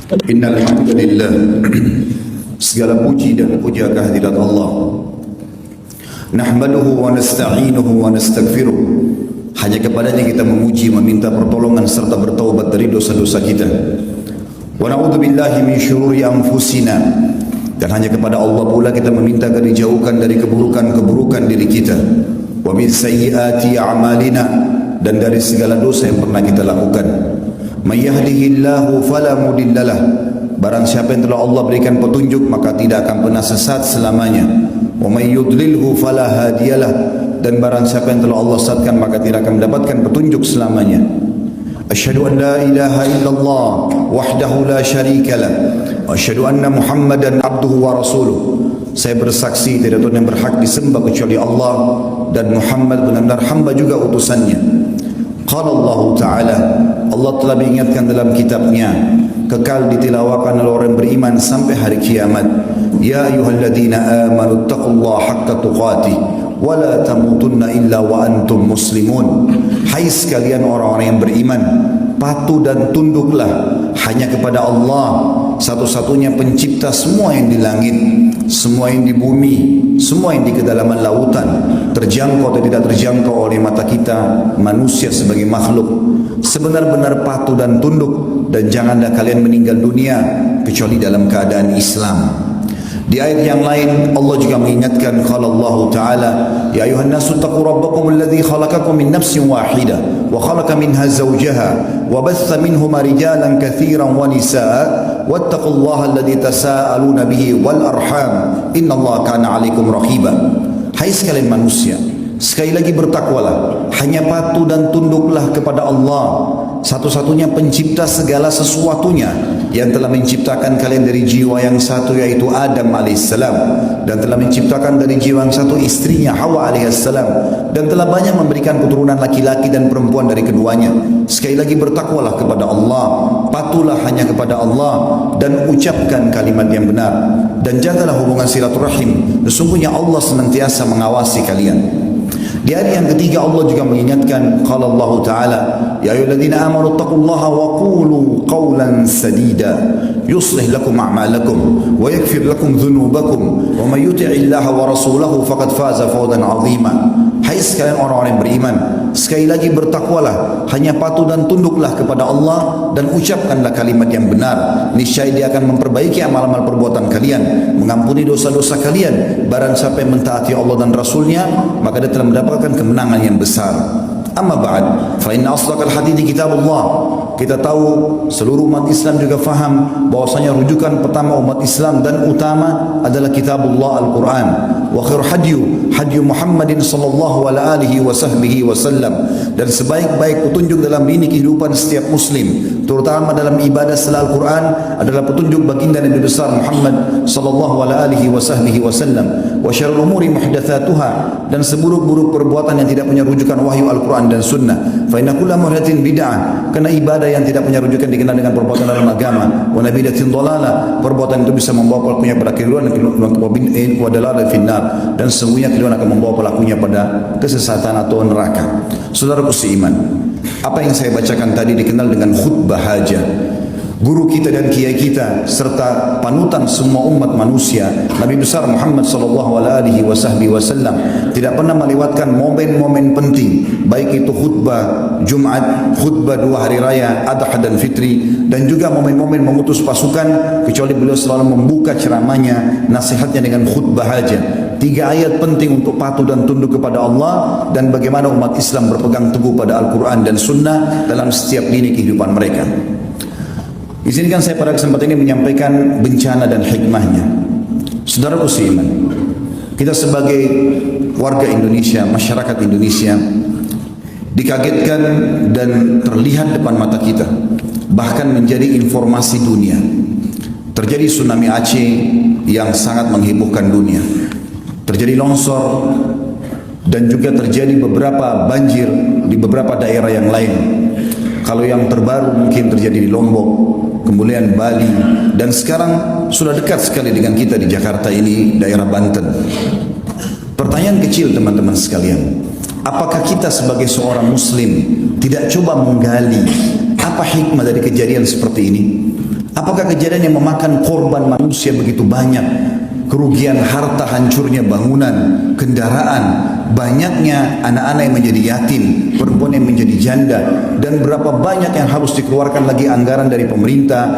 Innal hamdalillah, segala puji dan puja kehadirat Allah. Nahmaduhu wa nasta'inuhu wa nastaghfiruh. Hanya kepadanya kita memuji, meminta pertolongan serta bertaubat dari dosa-dosa kita. Wa na'udzu billahi min syururi anfusina. Dan hanya kepada Allah pula kita meminta agar dijauhkan dari keburukan-keburukan diri kita. Wa min sayyiati a'malina, dan dari segala dosa yang pernah kita lakukan. May yahdihillahu fala mudhillalah. Barang siapa yang telah Allah berikan petunjuk, maka tidak akan pernah sesat selamanya. Wa may yudlilhu fala hadiyalah. Dan barang siapa yang telah Allah sesatkan, maka tidak akan mendapatkan petunjuk selamanya. Asyhadu an la ilaha illallah wahdahu la syarikalah wa asyhadu anna Muhammadan abduhu wa rasuluh. Saya bersaksi tidak ada yang berhak disembah kecuali Allah, dan Muhammad benar-benar hamba juga utusannya. Qala Allah Ta'ala, Allah telah mengingatkan dalam kitabnya, kekal ditilawakan oleh orang beriman sampai hari kiamat. Ya ayyuhalladzina amanu taqullaha haqqa tuqatih wa la tamutunna illa wa antum muslimun. Hai sekalian orang-orang yang beriman, patuh dan tunduklah hanya kepada Allah, satu-satunya pencipta semua yang di langit, semua yang di bumi, semua yang di kedalaman lautan, terjangkau atau tidak terjangkau oleh mata kita manusia sebagai makhluk. Sebenar-benar patuh dan tunduk, dan janganlah kalian meninggal dunia kecuali dalam keadaan Islam. Di ayat yang lain Allah juga mengingatkan, qala Allah Ta'ala, ya ayuhan nasu taqu rabbakum alladhi khalaqakum min nafsin wahidah wa khalaqa minha zawjaha wa batha minhuma rijalan katsiran wa nisaa wattaqullaha alladhi tasaaluna bihi wal arham innallaha kana 'alaikum raqiba. Hai sekalian manusia, sekali lagi bertakwalah, hanya patuh dan tunduklah kepada Allah, satu-satunya pencipta segala sesuatunya, yang telah menciptakan kalian dari jiwa yang satu yaitu Adam alaihissalam, dan telah menciptakan dari jiwa yang satu istrinya Hawa alaihissalam, dan telah banyak memberikan keturunan laki-laki dan perempuan dari keduanya. Sekali lagi bertakwalah kepada Allah, patuhlah hanya kepada Allah, dan ucapkan kalimat yang benar, dan jagalah hubungan silaturahim. Sesungguhnya Allah senantiasa mengawasi kalian. Di ayat yang ketiga Allah juga mengingatkan, qala Allah Ta'ala, ya ayyuhalladzina amanu taqullaha wa qulu qawlan sadida yuslih lakum a'malakum wa yaghfir lakum dhunubakum wa may yuti'illaha wa rasulahu faqad faza fawzan 'azima. Hai sekalian orang-orang yang beriman, sekali lagi bertakwalah, hanya patuh dan tunduklah kepada Allah, dan ucapkanlah kalimat yang benar. Niscaya Dia akan memperbaiki amal-amal perbuatan kalian, mengampuni dosa-dosa kalian. Barang siapa yang mentaati Allah dan Rasulnya, maka dia telah mendapatkan kemenangan yang besar. Amma ba'd, fa inna asdaqal hadithi kitabullah. Kita tahu, seluruh umat Islam juga faham bahwasanya rujukan pertama umat Islam dan utama adalah kitabullah Al-Quran. Wa khair hadyu Muhammadin sallallahu alaihi wasallam. Dan sebaik-baik petunjuk dalam ini kehidupan setiap muslim, terutama dalam ibadah setelah Al-Quran, adalah petunjuk baginda Nabi besar Muhammad sallallahu alaihi wasallam. Wa syarrul umuri muhdatsatuha, dan seburuk-buruk perbuatan yang tidak punya rujukan wahyu Al-Quran dan sunnah. Fa inna kulla muhdatsin bid'ah, karena ibadah yang tidak punya rujukan dikenal dengan perbuatan dalam agama. Wa nabidatin dhalalah, perbuatan itu bisa membawa pelakunya pada keliruan wa dalalah finnar, dan sesungguhnya keliruan akan membawa pelakunya pada kesesatan atau neraka. Saudaraku seiman, apa yang saya bacakan tadi dikenal dengan khutbah hajah. Guru kita dan kiai kita serta panutan semua umat manusia, Nabi besar Muhammad sallallahu alaihi wasallam, tidak pernah melewatkan momen-momen penting, baik itu khutbah Jumat, khutbah 2 hari raya Adha dan Fitri, dan juga momen-momen mengutus pasukan, kecuali beliau selalu membuka ceramahnya, nasihatnya dengan khutbah hajah. 3 ayat penting untuk patuh dan tunduk kepada Allah, dan bagaimana umat Islam berpegang teguh pada Al-Quran dan Sunnah dalam setiap lini kehidupan mereka. Izinkan saya pada kesempatan ini menyampaikan bencana dan hikmahnya. Saudaraku seiman, kita sebagai warga Indonesia, masyarakat Indonesia, dikagetkan dan terlihat depan mata kita, bahkan menjadi informasi dunia. Terjadi tsunami Aceh yang sangat menghebohkan dunia. Terjadi longsor, dan juga terjadi beberapa banjir di beberapa daerah yang lain. Kalau yang terbaru mungkin terjadi di Lombok, kemudian Bali, dan sekarang sudah dekat sekali dengan kita di Jakarta ini, daerah Banten. Pertanyaan kecil teman-teman sekalian, apakah kita sebagai seorang muslim tidak coba menggali apa hikmah dari kejadian seperti ini? Apakah kejadian yang memakan korban manusia begitu banyak? Kerugian harta, hancurnya bangunan, kendaraan, banyaknya anak-anak yang menjadi yatim, perempuan yang menjadi janda, dan berapa banyak yang harus dikeluarkan lagi anggaran dari pemerintah,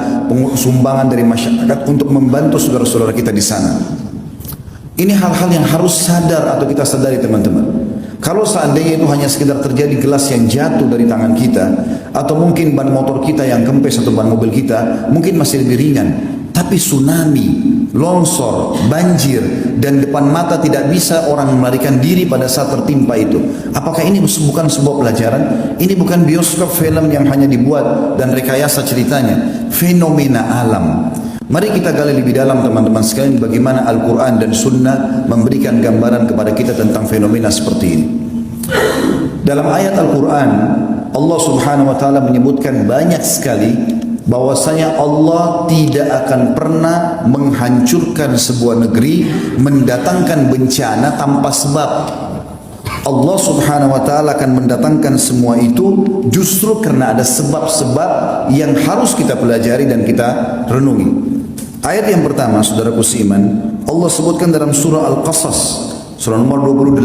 sumbangan dari masyarakat untuk membantu saudara-saudara kita di sana. Ini hal-hal yang harus sadar atau kita sadari teman-teman. Kalau seandainya itu hanya sekedar terjadi gelas yang jatuh dari tangan kita, atau mungkin ban motor kita yang kempes atau ban mobil kita, mungkin masih lebih ringan. Tapi tsunami, longsor, banjir, dan depan mata tidak bisa orang melarikan diri pada saat tertimpa itu. Apakah ini bukan sebuah pelajaran? Ini bukan bioskop film yang hanya dibuat dan rekayasa ceritanya. Fenomena alam. Mari kita gali lebih dalam teman-teman sekalian bagaimana Al-Quran dan Sunnah memberikan gambaran kepada kita tentang fenomena seperti ini. Dalam ayat Al-Quran, Allah Subhanahu wa Ta'ala menyebutkan banyak sekali bahwasanya Allah tidak akan pernah menghancurkan sebuah negeri, mendatangkan bencana tanpa sebab. Allah Subhanahu wa Ta'ala akan mendatangkan semua itu justru karena ada sebab-sebab yang harus kita pelajari dan kita renungi. Ayat yang pertama, saudaraku seiman, Allah sebutkan dalam surah Al-Qasas, surah nomor 28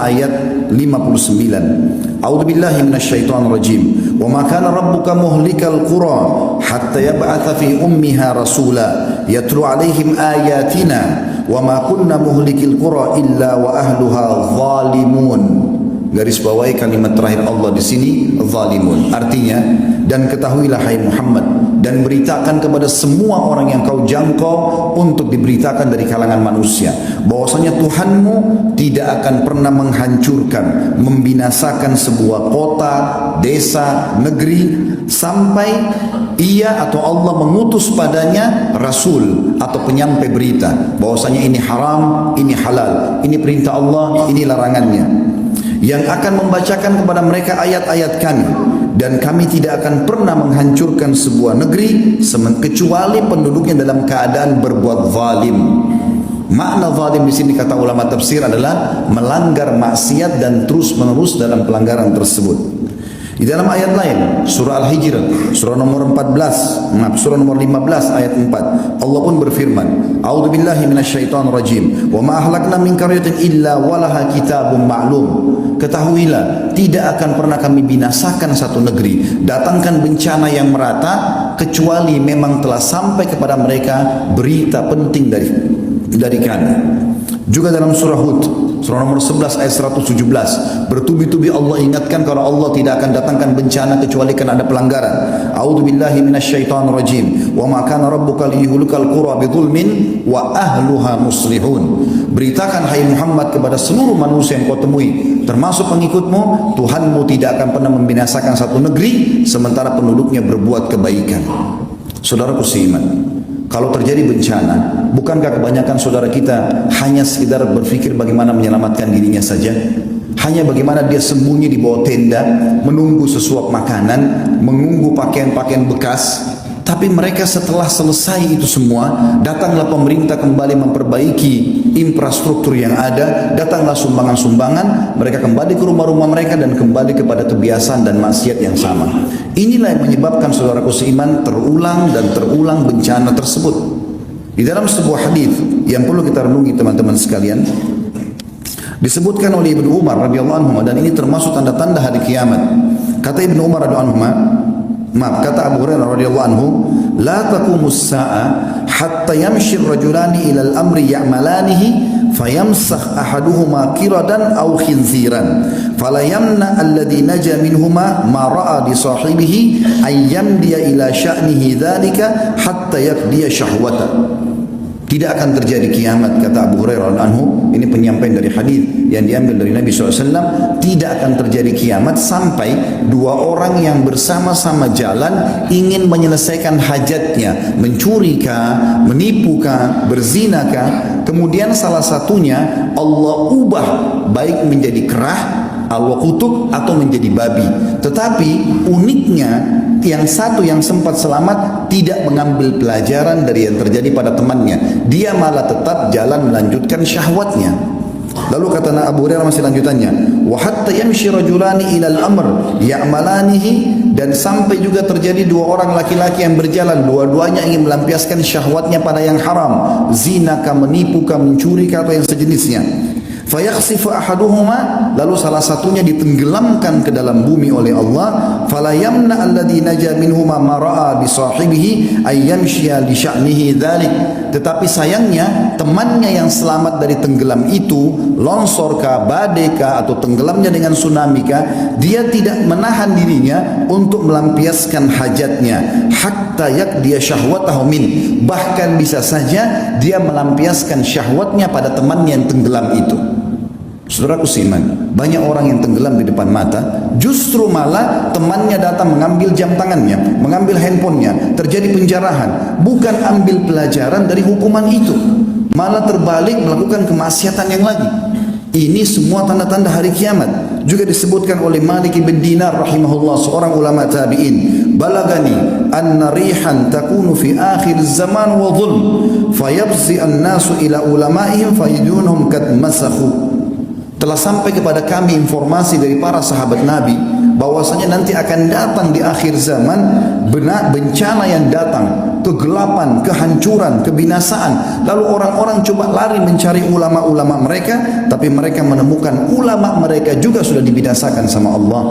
ayat 59. A'udzubillahi minasyaitonir rajim. Wa ma kana rabbuka muhlikal qura hatta yab'atha fi ummiha rasula yatlu 'alaihim ayatina wa ma kunna muhlikil qura illa wa ahluha zalimun. Garis bawahi kalimat terakhir Allah di sini, zalimun. Artinya, dan ketahuilah hai Muhammad, dan beritakan kepada semua orang yang kau jangkau untuk diberitakan dari kalangan manusia bahwasanya Tuhanmu tidak akan pernah menghancurkan, membinasakan sebuah kota, desa, negeri sampai ia atau Allah mengutus padanya rasul atau penyampai berita bahwasanya ini haram, ini halal, ini perintah Allah, ini larangannya, yang akan membacakan kepada mereka ayat-ayat kami. Dan kami tidak akan pernah menghancurkan sebuah negeri kecuali penduduknya dalam keadaan berbuat zalim. Makna zalim di sini kata ulama tafsir adalah melanggar maksiat dan terus-menerus dalam pelanggaran tersebut. Di dalam ayat lain, surah Al-Hijr, surah nomor 15 ayat 4, Allah pun berfirman, A'udzubillahi minasyaitonir rajim, wa ma ahlakna min qaryatin illa walaha kitabun ma'lum. Ketahuilah, tidak akan pernah kami binasakan satu negeri, datangkan bencana yang merata, kecuali memang telah sampai kepada mereka berita penting dari kami. Juga dalam surah Hud, surah nomor 11 ayat 117, bertubi-tubi Allah ingatkan kalau Allah tidak akan datangkan bencana kecuali karena ada pelanggaran. A'udzubillahi minasyaitonir rajim. Wa ma kana rabbuka liyuhlikal qura bidzulmin wa ahluha muslihun. Beritakan hai Muhammad kepada seluruh manusia yang kau temui, termasuk pengikutmu, Tuhanmu tidak akan pernah membinasakan satu negeri sementara penduduknya berbuat kebaikan. Saudaraku seiman, kalau terjadi bencana, bukankah kebanyakan saudara kita hanya sekedar berpikir bagaimana menyelamatkan dirinya saja? Hanya bagaimana dia sembunyi di bawah tenda, menunggu sesuap makanan, menunggu pakaian-pakaian bekas. Tapi mereka setelah selesai itu semua, datanglah pemerintah kembali memperbaiki infrastruktur yang ada, datanglah sumbangan-sumbangan, mereka kembali ke rumah-rumah mereka dan kembali kepada kebiasaan dan maksiat yang sama. Inilah yang menyebabkan saudaraku seiman terulang dan terulang bencana tersebut. Di dalam sebuah hadis yang perlu kita renungi teman-teman sekalian, disebutkan oleh Ibnu Umar radhiyallahu anhu, dan ini termasuk tanda-tanda hari kiamat. Kata Ibnu Umar radhiyallahu anhu, kata Abu Hurairah radhiyallahu anhu, la taqumus sa'a hatta yamshi ar-rajulani ila al-amri ya'malanihi fayamsakh ahaduhuma qiradan aw khinziran fala yamna alladhi naja minhuma ma ra'a li sahibihi ay yamdiya ila sya'nihi dhalika hatta yaqdiya syahwata. Tidak akan terjadi kiamat, kata Abu Hurairah anhu, ini penyampaian dari hadis yang diambil dari Nabi SAW. Tidak akan terjadi kiamat sampai dua orang yang bersama-sama jalan ingin menyelesaikan hajatnya, mencurikah, menipukah, berzinakah, kemudian salah satunya Allah ubah baik menjadi kerah, Allah kutuk atau menjadi babi. Tetapi uniknya yang satu yang sempat selamat tidak mengambil pelajaran dari yang terjadi pada temannya. Dia malah tetap jalan melanjutkan syahwatnya. Lalu kata Abu Hurairah masih lanjutannya, wa hatta yamshi rajulani ila al-amr ya'malanihi, dan sampai juga terjadi dua orang laki-laki yang berjalan, dua-duanya ingin melampiaskan syahwatnya pada yang haram, zina kah, menipu kah, mencuri kah, atau yang sejenisnya. Fayakhsifu ahaduhuma, lalu salah satunya ditenggelamkan ke dalam bumi oleh Allah. Fala yamna alladhi naja minhuma ma ra'a bi sahibihi ay yamshiya li sya'nihi dzalik. Tetapi sayangnya temannya yang selamat dari tenggelam itu, longsor kah, badai kah, atau tenggelamnya dengan tsunami kah, dia tidak menahan dirinya untuk melampiaskan hajatnya hatta yakdiya syahwatahu min. Bahkan bisa saja dia melampiaskan syahwatnya pada temannya yang tenggelam itu. Saudaraku seiman, banyak orang yang tenggelam di depan mata, justru malah temannya datang mengambil jam tangannya, mengambil handphonenya, terjadi penjarahan. Bukan ambil pelajaran dari hukuman itu, malah terbalik melakukan kemaksiatan yang lagi. Ini semua tanda-tanda hari kiamat. Juga disebutkan oleh Malik bin Dinar rahimahullah, seorang ulama tabi'in, balagani anna rihan takunu fi akhir zaman wa dhulm fayabzi an-nasu ila ulama'ihim fayidunhum kad masakhu. Telah sampai kepada kami informasi dari para sahabat Nabi bahwasanya nanti akan datang di akhir zaman bencana yang datang, kegelapan, kehancuran, kebinasaan. Lalu orang-orang coba lari mencari ulama-ulama mereka, tapi mereka menemukan ulama mereka juga sudah dibinasakan sama Allah.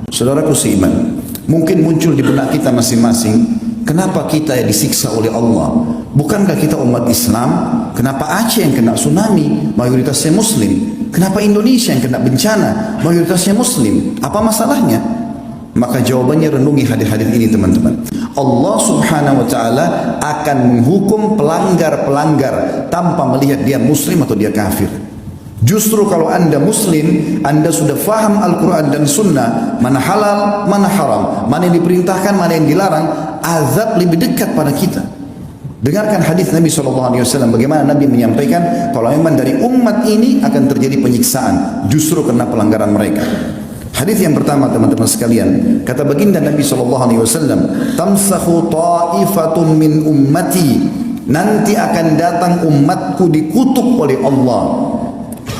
Saudaraku seiman, mungkin muncul di benak kita masing-masing, kenapa kita disiksa oleh Allah? Bukankah kita umat Islam? Kenapa Aceh yang kena tsunami? Mayoritasnya Muslim. Kenapa Indonesia yang kena bencana? Mayoritasnya Muslim. Apa masalahnya? Maka jawabannya renungi hadis-hadis ini teman-teman. Allah subhanahu wa ta'ala akan menghukum pelanggar-pelanggar tanpa melihat dia Muslim atau dia kafir. Justru kalau anda Muslim, anda sudah faham Al-Quran dan Sunnah, mana halal, mana haram, mana yang diperintahkan, mana yang dilarang, azab lebih dekat pada kita. Dengarkan hadis Nabi SAW, bagaimana Nabi menyampaikan kalau memang dari umat ini akan terjadi penyiksaan justru karena pelanggaran mereka. Hadis yang pertama teman-teman sekalian, kata baginda Nabi SAW, tamsahu ta'ifatun min ummati, nanti akan datang umatku dikutuk oleh Allah,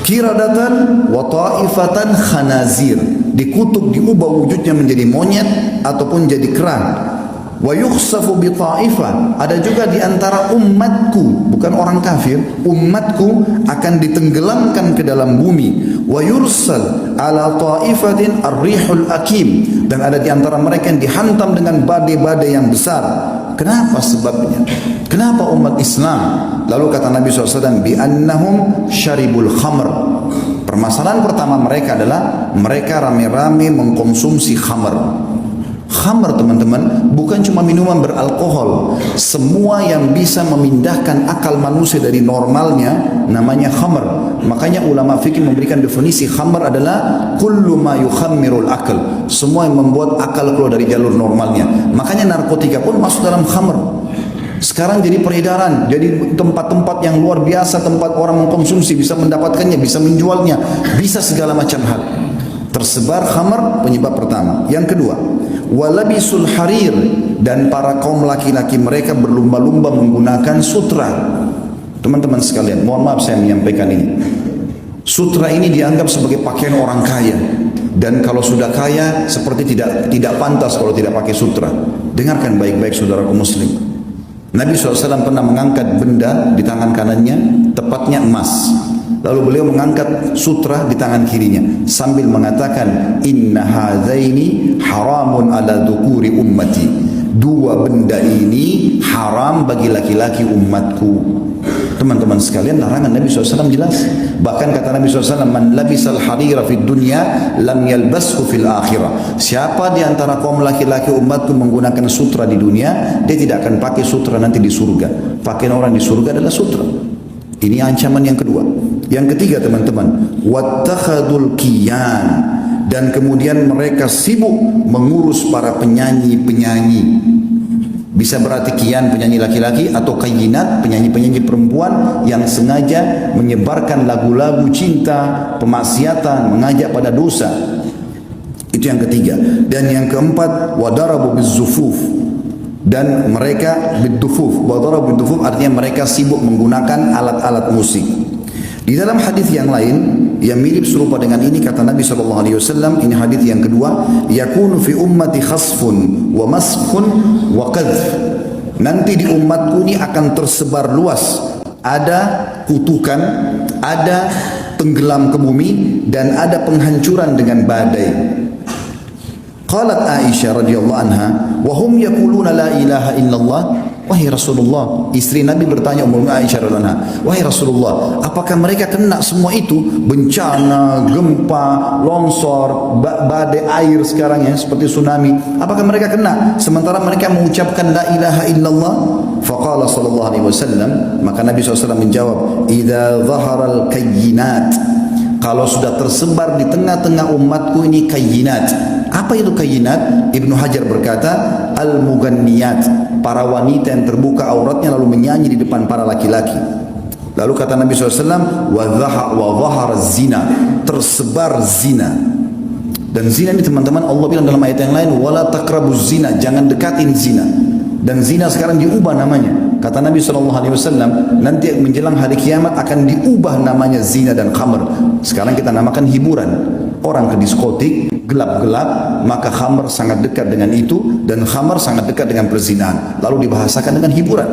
kiradatan wa ta'ifatan khanazir, dikutuk, diubah wujudnya menjadi monyet ataupun jadi kerang. Wa yukhsafu bi ta'ifah, ada juga di antara umatku, bukan orang kafir, umatku akan ditenggelamkan ke dalam bumi. Wa yursal ala ta'ifatin ar-rihul akim, dan ada di antara mereka yang dihantam dengan badai-badai yang besar. Kenapa sebabnya? Kenapa umat Islam? Lalu kata Nabi SAW, bi annahum syaribul khamr. Permasalahan pertama mereka adalah mereka rame-rame mengkonsumsi khamr. Khamr teman-teman bukan cuma minuman beralkohol, semua yang bisa memindahkan akal manusia dari normalnya namanya khamr. Makanya ulama fikih memberikan definisi khamr adalah kullu ma yukhammirul akal, semua yang membuat akal keluar dari jalur normalnya. Makanya narkotika pun masuk dalam khamr. Sekarang jadi peredaran, jadi tempat-tempat yang luar biasa, tempat orang mengkonsumsi, bisa mendapatkannya, bisa menjualnya, bisa segala macam hal. Tersebar khamr, penyebab pertama. Yang kedua, walabisul harir, dan para kaum laki-laki mereka berlumba-lumba menggunakan sutra. Teman-teman sekalian, mohon maaf saya menyampaikan ini. Sutra ini dianggap sebagai pakaian orang kaya, dan kalau sudah kaya seperti tidak pantas kalau tidak pakai sutra. Dengarkan baik-baik saudaraku muslim. Nabi SAW pernah mengangkat benda di tangan kanannya, tepatnya emas. Lalu beliau mengangkat sutra di tangan kirinya sambil mengatakan, inna hadzaini haramun ala dzukuri ummati. Dua benda ini haram bagi laki-laki umatku. Teman-teman sekalian, larangan Nabi SAW jelas. Bahkan kata Nabi SAW, man labisal harira fid dunya lam yalbashu fil akhirah. Siapa di antara kaum laki-laki umatku menggunakan sutra di dunia, dia tidak akan pakai sutra nanti di surga. Pakaian orang di surga adalah sutra. Ini ancaman yang kedua. Yang ketiga teman-teman, wattakhadul kiyan, dan kemudian mereka sibuk mengurus para penyanyi-penyanyi. Bisa berarti kiyan penyanyi laki-laki atau kayinat penyanyi-penyanyi perempuan yang sengaja menyebarkan lagu-lagu cinta, pemaksiatan, mengajak pada dosa. Itu yang ketiga. Dan yang keempat, wadarabu bizzufuf, dan mereka bidufuf. Wadarabu bidufuf artinya mereka sibuk menggunakan alat-alat musik. Di dalam hadis yang lain yang mirip serupa dengan ini kata Nabi SAW, ini hadis yang kedua, yakunu fi ummati khasfun wa maskhun wa qadhf. Nanti di umatku ini akan tersebar luas, ada kutukan, ada tenggelam ke bumi, dan ada penghancuran dengan badai. Qalat Aisyah radhiyallahu anha, wa hum yaquluna la ilaha illallah. Wahai Rasulullah, istri Nabi bertanya Ummu Aisyah radhiyallahu anha, wahai Rasulullah, apakah mereka kena semua itu? Bencana, gempa, longsor, badai air sekarang ya, seperti tsunami. Apakah mereka kena sementara mereka mengucapkan la ilaha illallah? Faqala sallallahu alaihi wasallam, maka Nabi SAW menjawab, idza dhaharal kayyinat, kalau sudah tersebar di tengah-tengah umatku ini kayyinat. Apa itu kayyinat? Ibnu Hajar berkata, al-muganniyat, para wanita yang terbuka auratnya lalu menyanyi di depan para laki-laki. Lalu kata Nabi SAW, wa dhahar zina, tersebar zina. Dan zina ini teman-teman, Allah bilang dalam ayat yang lain, wala taqrabuz zina, jangan dekatin zina. Dan zina sekarang diubah namanya. Kata Nabi SAW, nanti menjelang hari kiamat akan diubah namanya zina dan khamr. Sekarang kita namakan hiburan. Orang ke diskotik, gelap-gelap, maka khamr sangat dekat dengan itu, dan khamr sangat dekat dengan perzinahan. Lalu dibahasakan dengan hiburan.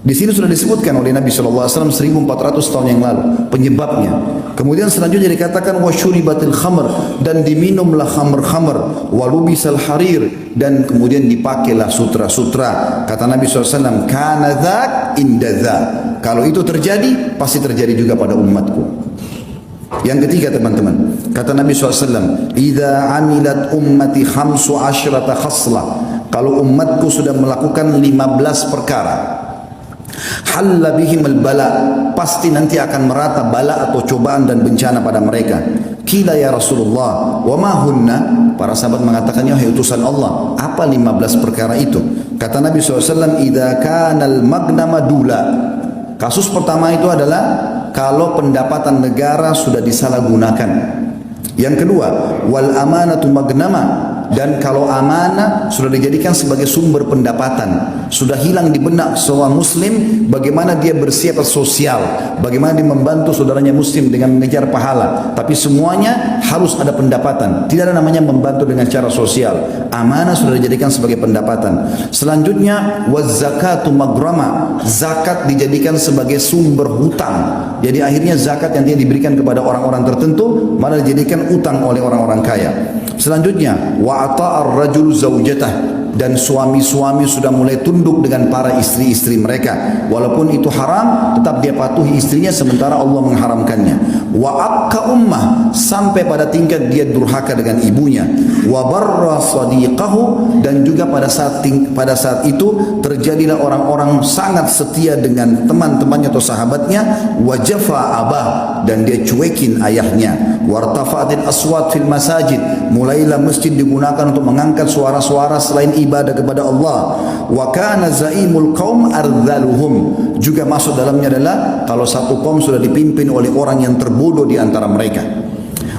Di sini sudah disebutkan oleh Nabi SAW 1400 tahun yang lalu penyebabnya. Kemudian selanjutnya dikatakan wasyuribatil khamr, dan diminumlah khamr-khamr, walubisal harir, dan kemudian dipakailah sutra-sutra. Kata Nabi SAW, kana dzak inda dzak, kalau itu terjadi pasti terjadi juga pada umatku. Yang ketiga teman-teman, kata Nabi SAW, idza amilat ummati 15 khaslah, kalau umatku sudah melakukan 15 perkara, halla bihim al-bala, pasti nanti akan merata bala atau cobaan dan bencana pada mereka. Qila ya Rasulullah, wa ma hunna? Para sahabat mengatakan, ya utusan Allah, apa 15 perkara itu? Kata Nabi SAW, idza kana al-magnama dula. Kasus pertama itu adalah kalau pendapatan negara sudah disalahgunakan. Yang kedua, wal amanatu magnama, dan kalau amanah sudah dijadikan sebagai sumber pendapatan, sudah hilang di benak seorang muslim bagaimana dia bersiap sosial, bagaimana dia membantu saudaranya muslim dengan mengejar pahala, tapi semuanya harus ada pendapatan. Tidak ada namanya membantu dengan cara sosial. Amanah sudah dijadikan sebagai pendapatan. Selanjutnya waz zakatu magrama, zakat dijadikan sebagai sumber hutang. Jadi akhirnya zakat yang dia diberikan kepada orang-orang tertentu malah dijadikan utang oleh orang-orang kaya. Selanjutnya wa ata'ar rajulu zaujatah, dan suami-suami sudah mulai tunduk dengan para istri-istri mereka, walaupun itu haram tetap dia patuhi istrinya sementara Allah mengharamkannya. Wa aqqa ummah, sampai pada tingkat dia durhaka dengan ibunya. Wa barra sadiqahu, dan juga pada saat itu terjadilah orang-orang sangat setia dengan teman-temannya atau sahabatnya. Wa jafa abah, dan dia cuekin ayahnya. Wartafa'atil aswat fil masajid, mulailah masjid digunakan untuk mengangkat suara-suara selain ibadah kepada Allah. Wa kana zaimul qaum ardzaluhum, juga masuk dalamnya adalah kalau satu kaum sudah dipimpin oleh orang yang terbodoh di antara mereka.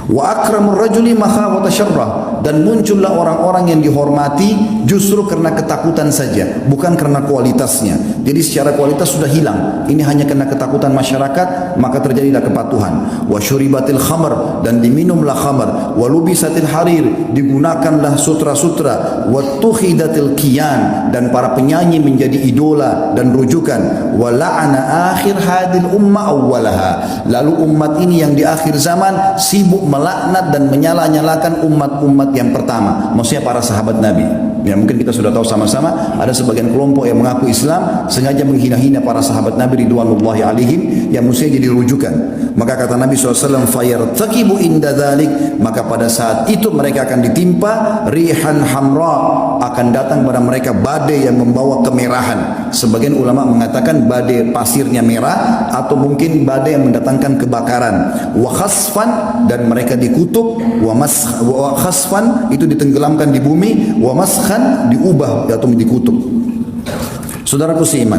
Wa akramur rajuli makhafata syarrah, dan muncullah orang-orang yang dihormati justru karena ketakutan saja, bukan karena kualitasnya. Jadi secara kualitas sudah hilang, ini hanya karena ketakutan masyarakat, maka terjadilah kepatuhan. Wa syuribatil khamr, dan diminumlah khamr. Wa lubisatil harir, digunakanlah sutra-sutra. Wa tukhidatil kiyan, dan para penyanyi menjadi idola dan rujukan. Wa la'ana akhir hadil umma awwalaha, lalu umat ini yang di akhir zaman sibuk melaknat dan menyala-nyalakan umat-umat yang pertama, maksudnya para sahabat Nabi. Ya, mungkin kita sudah tahu sama-sama ada sebagian kelompok yang mengaku Islam sengaja menghina-hina para sahabat Nabi ridwanullahi alaihim yang mestinya jadi rujukan. Maka kata Nabi SAW, fayartaqibu inda dzalik, maka pada saat itu mereka akan ditimpa rihan hamra, akan datang pada mereka badai yang membawa kemerahan. Sebagian ulama mengatakan badai pasirnya merah, atau mungkin badai yang mendatangkan kebakaran. Wa khasfan, dan mereka dikutuk. Wa khasfan, itu ditenggelamkan di bumi. Wa maskhan, diubah atau dikutuk. Saudaraku seiman,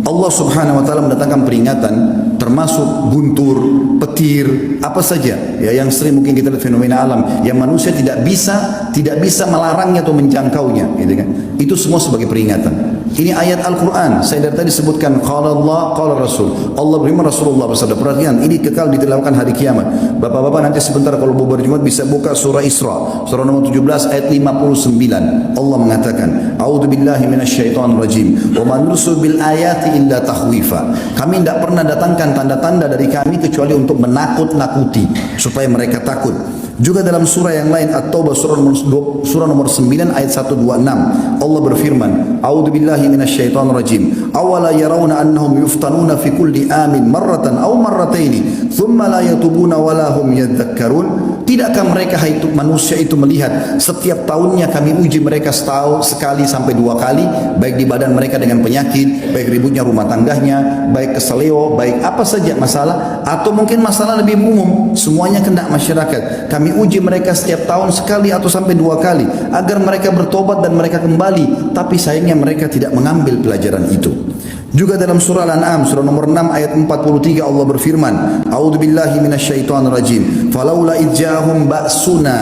Allah Subhanahu wa taala mendatangkan peringatan termasuk guntur, petir, apa saja ya yang sering mungkin kita lihat fenomena alam yang manusia tidak bisa melarangnya atau menjangkaunya, gitu kan. Itu semua sebagai peringatan. Ini ayat Al-Quran. Saya dari tadi sebutkan qala Allah, qala Rasul. Allah beriman, Rasulullah bersabda. Perhatikan, ini kekal dilakukan hari kiamat. Bapak-bapak nanti sebentar kalau mau berjumat bisa buka surah Isra, surah nomor 17 ayat 59. Allah mengatakan, a'udzubillahi minasyaitonir rajim. Wa ma nursilu bil ayati illa tahwifa. Kami tidak pernah datangkan tanda-tanda dari kami kecuali untuk menakut-nakuti supaya mereka takut. Juga dalam surah yang lain At-Taubah surah nomor 9 ayat 126 Allah berfirman, a'udzubillahi minasyaitonir rajim. Awala yarawna annahum yuftanuna fi kulli amin marratan aw marrataini thumma la yatubuna wa la hum yadhakkarun. Tidakkah mereka itu manusia itu melihat setiap tahunnya kami uji mereka setahun sekali sampai 2 kali, baik di badan mereka dengan penyakit, baik ributnya rumah tangganya, baik keseleo, baik apa saja masalah, atau mungkin masalah lebih umum semuanya kena masyarakat. Kami uji mereka setiap tahun sekali atau sampai 2 kali agar mereka bertobat dan mereka kembali, tapi sayangnya mereka tidak mengambil pelajaran itu. Juga dalam surah Al-An'am surah nomor 6 ayat 43 Allah berfirman, a'udzubillahi minasyaitonir rajim. Falaula idja'ahum ba'suna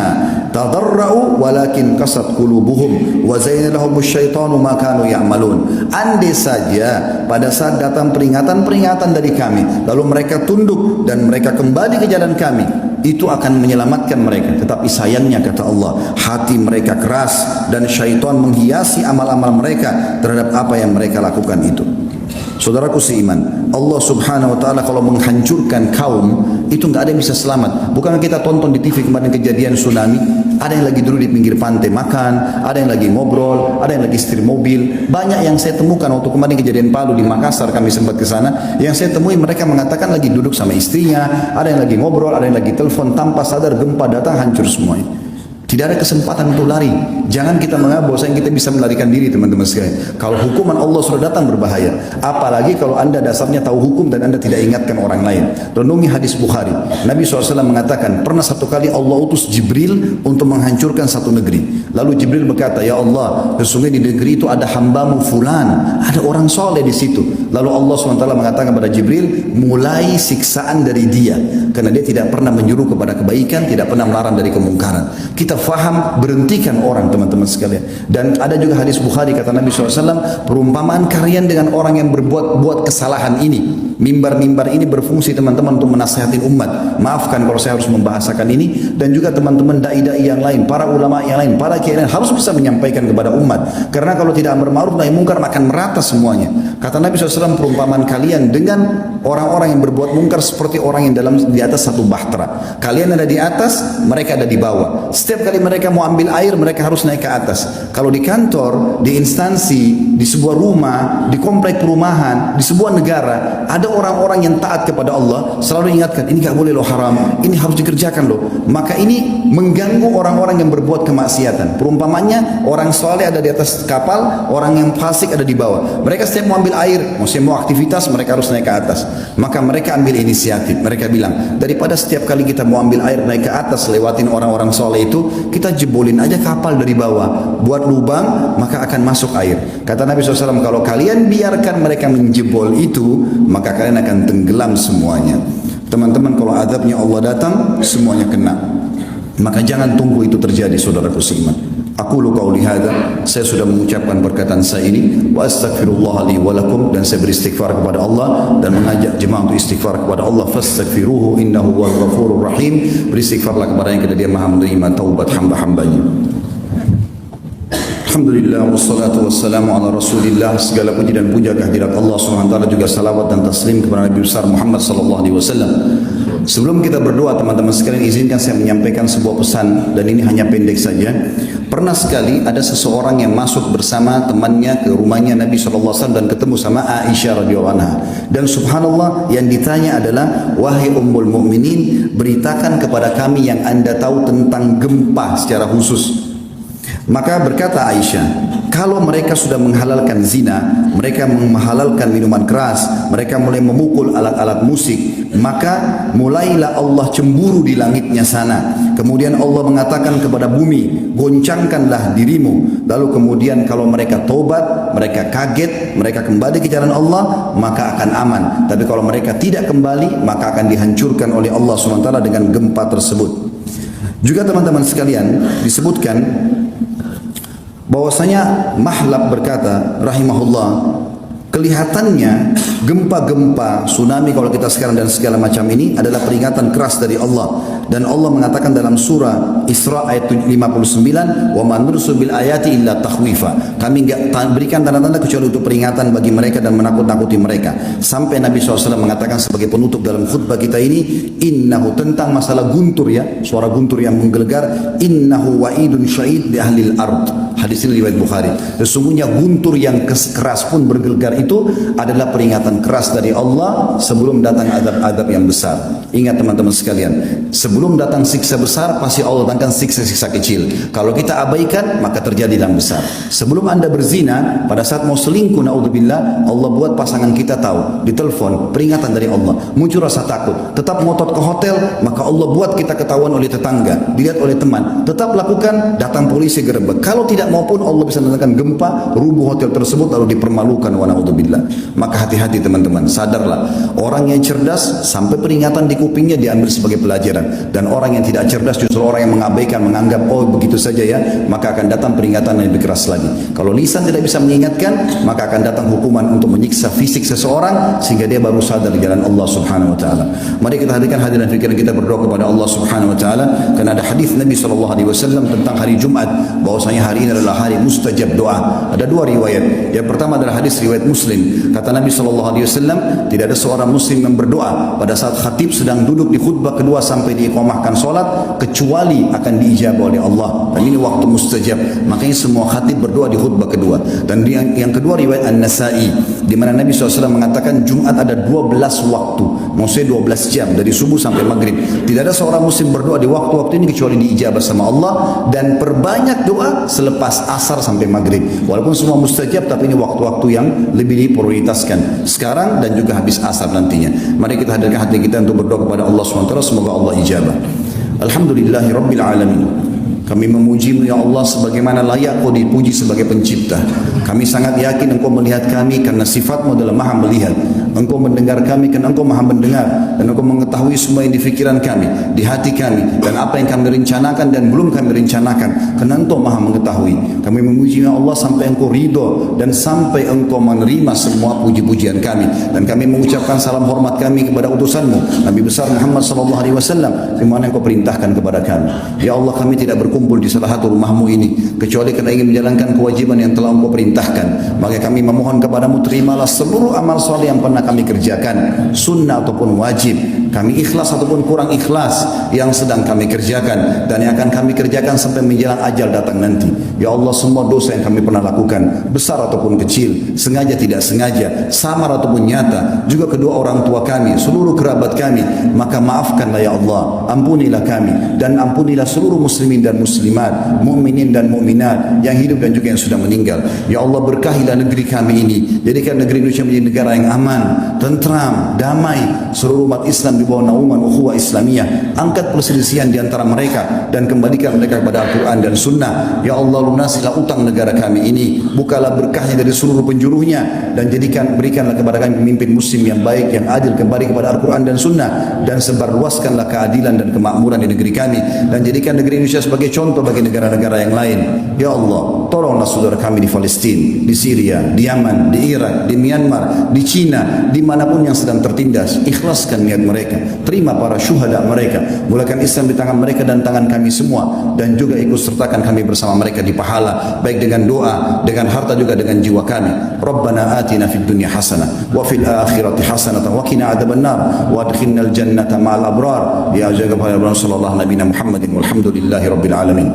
tadarra'u walakin qasat qulubuhum wa zayyana lahumus syaitanu ma kanu ya'malun. Andai saja pada saat datang peringatan-peringatan dari kami lalu mereka tunduk dan mereka kembali ke jalan kami, itu akan menyelamatkan mereka. Tetapi sayangnya kata Allah, hati mereka keras dan syaitan menghiasi amal-amal mereka terhadap apa yang mereka lakukan itu. Saudaraku seiman, Allah subhanahu wa ta'ala kalau menghancurkan kaum itu nggak ada yang bisa selamat. Bukan kita tonton di TV kemarin kejadian tsunami, ada yang lagi duduk di pinggir pantai makan, ada yang lagi ngobrol, ada yang lagi setir mobil. Banyak yang saya temukan waktu kemarin kejadian Palu di Makassar, kami sempat ke sana, yang saya temui mereka mengatakan lagi duduk sama istrinya, ada yang lagi ngobrol, ada yang lagi telepon, tanpa sadar gempa datang hancur semuanya. Tidak ada kesempatan untuk lari. Jangan kita menganggap bahwa kita bisa melarikan diri, teman-teman sekalian. Kalau hukuman Allah sudah datang berbahaya. Apalagi kalau anda dasarnya tahu hukum dan anda tidak ingatkan orang lain. Renungi hadis Bukhari. Nabi SAW mengatakan, pernah satu kali Allah utus Jibril untuk menghancurkan satu negeri. Lalu Jibril berkata, ya Allah, sesungguhnya di negeri itu ada hambamu fulan, ada orang soleh di situ. Lalu Allah SWT mengatakan kepada Jibril, mulai siksaan dari dia, karena dia tidak pernah menyuruh kepada kebaikan, tidak pernah melarang dari kemungkaran. Kita faham, berhentikan orang, teman-teman sekalian. Dan ada juga hadis Bukhari, kata Nabi SAW, perumpamaan kalian dengan orang yang berbuat kesalahan ini. Mimbar-mimbar ini berfungsi teman-teman untuk menasihatin umat. Maafkan kalau saya harus membahasakan ini. Dan juga teman-teman dai-dai yang lain, para ulama yang lain, para kiai yang lain harus bisa menyampaikan kepada umat. Karena kalau tidak amar ma'ruf nahi mungkar akan merata semuanya. Kata Nabi SAW, perumpamaan kalian dengan orang-orang yang berbuat mungkar seperti orang yang di atas satu bahtera. Kalian ada di atas, mereka ada di bawah. Setiap kali mereka mau ambil air, mereka harus naik ke atas. Kalau di kantor, di instansi, di sebuah rumah, di komplek perumahan, di sebuah negara, ada orang-orang yang taat kepada Allah, selalu ingatkan, ini gak boleh loh, haram, ini harus dikerjakan loh. Maka ini mengganggu orang-orang yang berbuat kemaksiatan. Perumpamannya, orang soleh ada di atas kapal, orang yang fasik ada di bawah. Mereka setiap mau ambil air, mau aktivitas, mereka harus naik ke atas. Maka mereka ambil inisiatif. Mereka bilang, daripada setiap kali kita mau ambil air naik ke atas, lewatin orang-orang soleh itu, kita jebolin aja kapal dari bawah, buat lubang, maka akan masuk air. Kata Nabi SAW, kalau kalian biarkan mereka menjebol itu, maka kalian akan tenggelam semuanya. Teman-teman, kalau azabnya Allah datang, semuanya kena. Maka jangan tunggu itu terjadi, saudaraku seiman. Aku qauli hadza, saya sudah mengucapkan perkataan saya ini, wa astaghfirullah li wa lakum, dan saya beristighfar kepada Allah dan mengajak jemaah untuk istighfar kepada Allah. Fastaghfiruhu innahu huwal ghafurur rahim. Beristighfarlah kepadanya karena dia Maha menerima taubat hamba-hambanya. Alhamdulillah wassalatu wassalamu ala Rasulillah. Segala puji dan puja kehadirat Allah Subhanahu wa taala, juga salawat dan taslim kepada Nabi besar Muhammad sallallahu alaihi wasallam. Sebelum kita berdoa, teman-teman sekalian, izinkan saya menyampaikan sebuah pesan, dan ini hanya pendek saja. Pernah sekali ada seseorang yang masuk bersama temannya ke rumahnya Nabi SAW dan ketemu sama Aisyah radhiyallahu anha. Dan subhanallah, yang ditanya adalah, wahai ummul mukminin, beritakan kepada kami yang anda tahu tentang gempa secara khusus. Maka berkata Aisyah, kalau mereka sudah menghalalkan zina, mereka menghalalkan minuman keras, mereka mulai memukul alat-alat musik, maka mulailah Allah cemburu di langitnya sana. Kemudian Allah mengatakan kepada bumi, goncangkanlah dirimu. Lalu kemudian kalau mereka tobat, mereka kaget, mereka kembali ke jalan Allah, maka akan aman. Tapi kalau mereka tidak kembali, maka akan dihancurkan oleh Allah SWT dengan gempa tersebut. Juga teman-teman sekalian, disebutkan bahwasanya Mahlab berkata rahimahullah, kelihatannya gempa-gempa, tsunami kalau kita sekarang dan segala macam ini adalah peringatan keras dari Allah. Dan Allah mengatakan dalam surah Isra ayat 59, wa man nursil bil ayati illa takhwifa. Kami enggak berikan tanda-tanda kecuali untuk peringatan bagi mereka dan menakut-nakuti mereka. Sampai Nabi SAW mengatakan sebagai penutup dalam khutbah kita ini, innahu, tentang masalah guntur ya, suara guntur yang menggelegar, innahu wa'idun syahid di ahlil ard. Hadis ini riwayat Bukhari. Sesungguhnya guntur yang keras pun bergelegar itu adalah peringatan keras dari Allah sebelum datang adab-adab yang besar. Ingat teman-teman sekalian, sebelum datang siksa besar pasti Allah datangkan siksa-siksa kecil. Kalau kita abaikan maka terjadi yang besar. Sebelum anda berzina, pada saat mau selingkuh, naudzubillah, Allah buat pasangan kita tahu, ditelepon, peringatan dari Allah, muncul rasa takut, tetap ngotot ke hotel, maka Allah buat kita ketahuan oleh tetangga, dilihat oleh teman, tetap lakukan, datang polisi gerebek. Kalau tidak maupun Allah bisa mendatangkan gempa, rubuh hotel tersebut lalu dipermalukan, wa naudzubillah. Maka hati-hati teman-teman, sadarlah, orang yang cerdas sampai peringatan di kupingnya diambil sebagai pelajaran, dan orang yang tidak cerdas justru orang yang mengabaikan, menganggap oh begitu saja ya, maka akan datang peringatan yang lebih keras lagi. Kalau lisan tidak bisa mengingatkan, maka akan datang hukuman untuk menyiksa fisik seseorang sehingga dia baru sadar di jalan Allah Subhanahu wa taala. Mari kita hadirkan hadirin fikiran kita berdoa kepada Allah Subhanahu wa taala, karena ada hadis Nabi SAW tentang hari Jumat bahwasanya hari ini adalah hari mustajab doa. Ada dua riwayat. Yang pertama adalah hadis riwayat Muslim. Kata Nabi SAW, tidak ada seorang muslim yang berdoa pada saat khatib sedang duduk di khutbah kedua sampai diiqamahkan solat kecuali akan diijabah oleh Allah. Dan ini waktu mustajab. Makanya semua khatib berdoa di khutbah kedua. Dan yang kedua riwayat An-Nasai, di mana Nabi SAW mengatakan Jumat ada 12 waktu, maksudnya 12 jam dari subuh sampai maghrib. Tidak ada seorang muslim berdoa di waktu-waktu ini kecuali diijabah sama Allah. Dan perbanyak doa selepas asar sampai maghrib. Walaupun semua mustajab, tapi ini waktu-waktu yang lebih diprioritaskan sekarang dan juga habis asar nantinya. Mari kita hadirkan hati kita untuk berdoa kepada Allah SWT, semoga Allah ijabah. Alhamdulillahi Rabbil Alamin. Kami memuji-Mu ya Allah sebagaimana layak Kau dipuji sebagai pencipta. Kami sangat yakin Engkau melihat kami karena sifat-Mu adalah maha melihat. Engkau mendengar kami karena Engkau maha mendengar. Dan Engkau mengetahui semua yang di fikiran kami, di hati kami, dan apa yang kami rencanakan dan belum kami rencanakan, karena Engkau maha mengetahui. Kami memuji ya Allah sampai Engkau ridho dan sampai Engkau menerima semua puji-pujian kami. Dan kami mengucapkan salam hormat kami kepada utusan-Mu Nabi besar Muhammad SAW, di mana Engkau perintahkan kepada kami. Ya Allah, kami tidak berkumpul di salah satu rumah-Mu ini kecuali karena ingin menjalankan kewajiban yang telah Engkau perintahkan. Maka kami memohon kepada-Mu, terimalah seluruh amal soleh yang pernah kami kerjakan, sunnah ataupun wajib, kami ikhlas ataupun kurang ikhlas yang sedang kami kerjakan dan yang akan kami kerjakan sampai menjelang ajal datang nanti. Ya Allah, semua dosa yang kami pernah lakukan, besar ataupun kecil, sengaja tidak sengaja, samar ataupun nyata, juga kedua orang tua kami, seluruh kerabat kami, maka maafkanlah ya Allah, ampunilah kami dan ampunilah seluruh muslimin dan muslimat, mukminin dan mukminat yang hidup dan juga yang sudah meninggal. Ya Allah, berkahilah negeri kami ini, jadikan negeri Indonesia menjadi negara yang aman, tentram, damai, seluruh umat Islam di bawah naungan ukhuwah Islamiyah. Angkat perselisihan di antara mereka dan kembalikan mereka kepada Al-Quran dan Sunnah. Ya Allah, lunasilah utang negara kami ini, bukalah berkahnya dari seluruh penjuruhnya, dan berikanlah kepada kami pemimpin muslim yang baik, yang adil, kembali kepada Al-Quran dan Sunnah, dan sebarluaskanlah keadilan dan kemakmuran di negeri kami, dan jadikan negeri Indonesia sebagai contoh bagi negara-negara yang lain. Ya Allah, tolonglah saudara kami di Palestina, di Syria, di Yaman, di Irak, di Myanmar, di Cina, dimanapun yang sedang tertindas. Ikhlaskan niat mereka, terima para syuhada mereka, mulakan Islam di tangan mereka dan tangan kami semua, dan juga ikut sertakan kami bersama mereka di pahala, baik dengan doa, dengan harta, juga dengan jiwa kami. Rabbana atina fid dunya hasanah wa fil akhirati hasanah wa qina adzabannar wa adkhilnal jannata ma'al abrar. Ya jazakallahu khairan, sallallahu nabiyana Muhammadin walhamdulillahi rabbil alamin.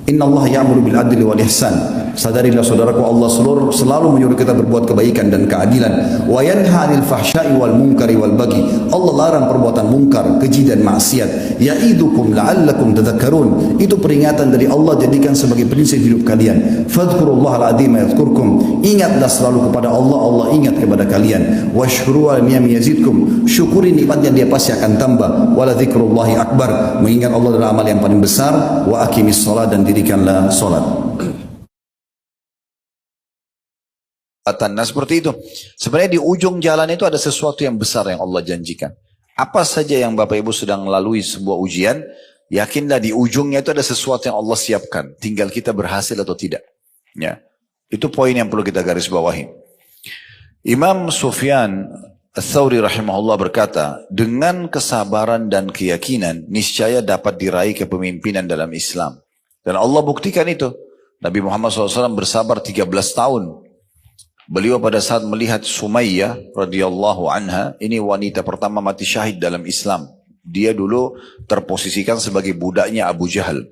Inna Allah ya'muru bil adli wal ihsan Sadarilah saudaraku, Allah selalu menyuruh kita berbuat kebaikan dan keadilan. Wa yanha 'anil fahsya'i wal munkari wal baghi. Allah larang perbuatan mungkar, keji dan maksiat. Ya'idukum la'allakum tadhakkarun. Itu peringatan dari Allah, jadikan sebagai prinsip hidup kalian. Fadhkurullahal 'azima yadhkurkum. Ingatlah selalu kepada Allah, Allah ingat kepada kalian. Washkuru 'ala ni'ami yazidkum. Syukuri nikmatnya, dia pasti akan tambah. Wala dzikrullahi akbar. Mengingat Allah adalah amal yang paling besar. Wa aqimis shalah, dan dirikanlah salat. Nah, seperti itu. Sebenarnya di ujung jalan itu ada sesuatu yang besar yang Allah janjikan. Apa saja yang Bapak Ibu sedang melalui sebuah ujian, yakinlah di ujungnya itu ada sesuatu yang Allah siapkan. Tinggal kita berhasil atau tidak. Ya, itu poin yang perlu kita garis bawahi. Imam Sufyan Ats-Tsauri rahimahullah berkata, dengan kesabaran dan keyakinan, niscaya dapat diraih kepemimpinan dalam Islam. Dan Allah buktikan itu. Nabi Muhammad SAW bersabar 13 tahun. Beliau pada saat melihat Sumayyah radhiyallahu anha, ini wanita pertama mati syahid dalam Islam. Dia dulu terposisikan sebagai budaknya Abu Jahal.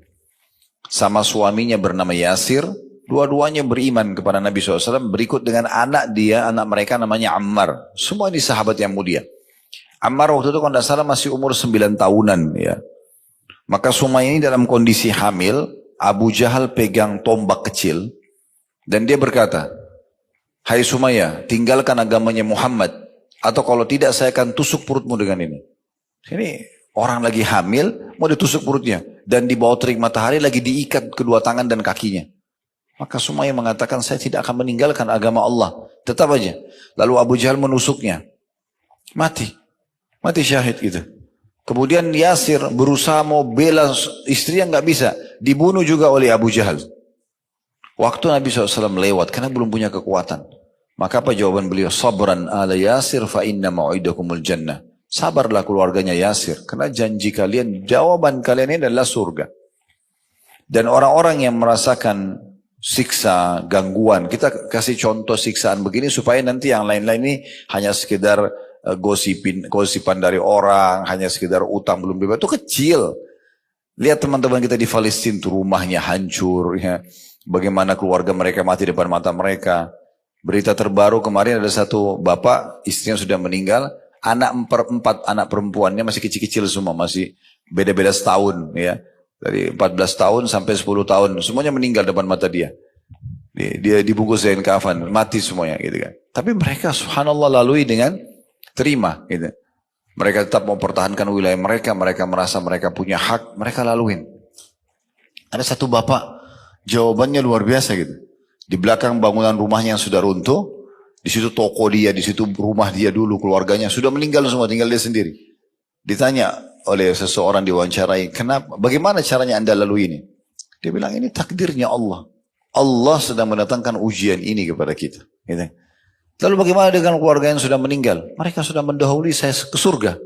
Sama suaminya bernama Yasir, dua-duanya beriman kepada Nabi SAW, berikut dengan anak mereka namanya Ammar. Semua ini sahabat yang mulia. Ammar waktu itu kalau tidak salah masih umur 9 tahunan. Ya. Maka Sumayyah ini dalam kondisi hamil, Abu Jahal pegang tombak kecil, dan dia berkata, "Hai Sumayyah, tinggalkan agamanya Muhammad, atau kalau tidak saya akan tusuk perutmu dengan ini." Ini orang lagi hamil, mau ditusuk perutnya. Dan di bawah terik matahari lagi diikat kedua tangan dan kakinya. Maka Sumayyah mengatakan, saya tidak akan meninggalkan agama Allah. Tetap aja. Lalu Abu Jahal menusuknya. Mati syahid gitu. Kemudian Yasir berusaha mau bela istrinya, nggak bisa. Dibunuh juga oleh Abu Jahal. Waktu Nabi SAW lewat, karena belum punya kekuatan. Maka apa jawaban beliau? Sabran ala Yasir fa inna mau'idakumul jannah. Sabarlah keluarganya Yasir. Karena janji kalian, jawaban kalian ini adalah surga. Dan orang-orang yang merasakan siksa, gangguan. Kita kasih contoh siksaan begini supaya nanti yang lain-lain ini hanya sekedar gosipan dari orang. Hanya sekedar utang belum bebas. Itu kecil. Lihat teman-teman kita di Palestina, tuh rumahnya hancur. Ya. Bagaimana keluarga mereka mati depan mata mereka. Berita terbaru kemarin ada satu bapak, istrinya sudah meninggal, empat anak perempuannya masih kecil-kecil semua, masih beda-beda setahun ya. Dari 14 tahun sampai 10 tahun, semuanya meninggal depan mata dia. Dia dibungkus kain kafan, mati semuanya gitu kan. Tapi mereka subhanallah lalui dengan terima gitu. Mereka tetap mempertahankan wilayah mereka, mereka merasa mereka punya hak, mereka laluin. Ada satu bapak, jawabannya luar biasa gitu. Di belakang bangunan rumahnya yang sudah runtuh, di situ toko dia, di situ rumah dia dulu, keluarganya sudah meninggal semua, tinggal dia sendiri. Ditanya oleh seseorang diwawancarai, kenapa? Bagaimana caranya Anda lalui ini? Dia bilang ini takdirnya Allah. Allah sedang mendatangkan ujian ini kepada kita. Gitu. Lalu bagaimana dengan keluarga yang sudah meninggal? Mereka sudah mendahului saya ke surga.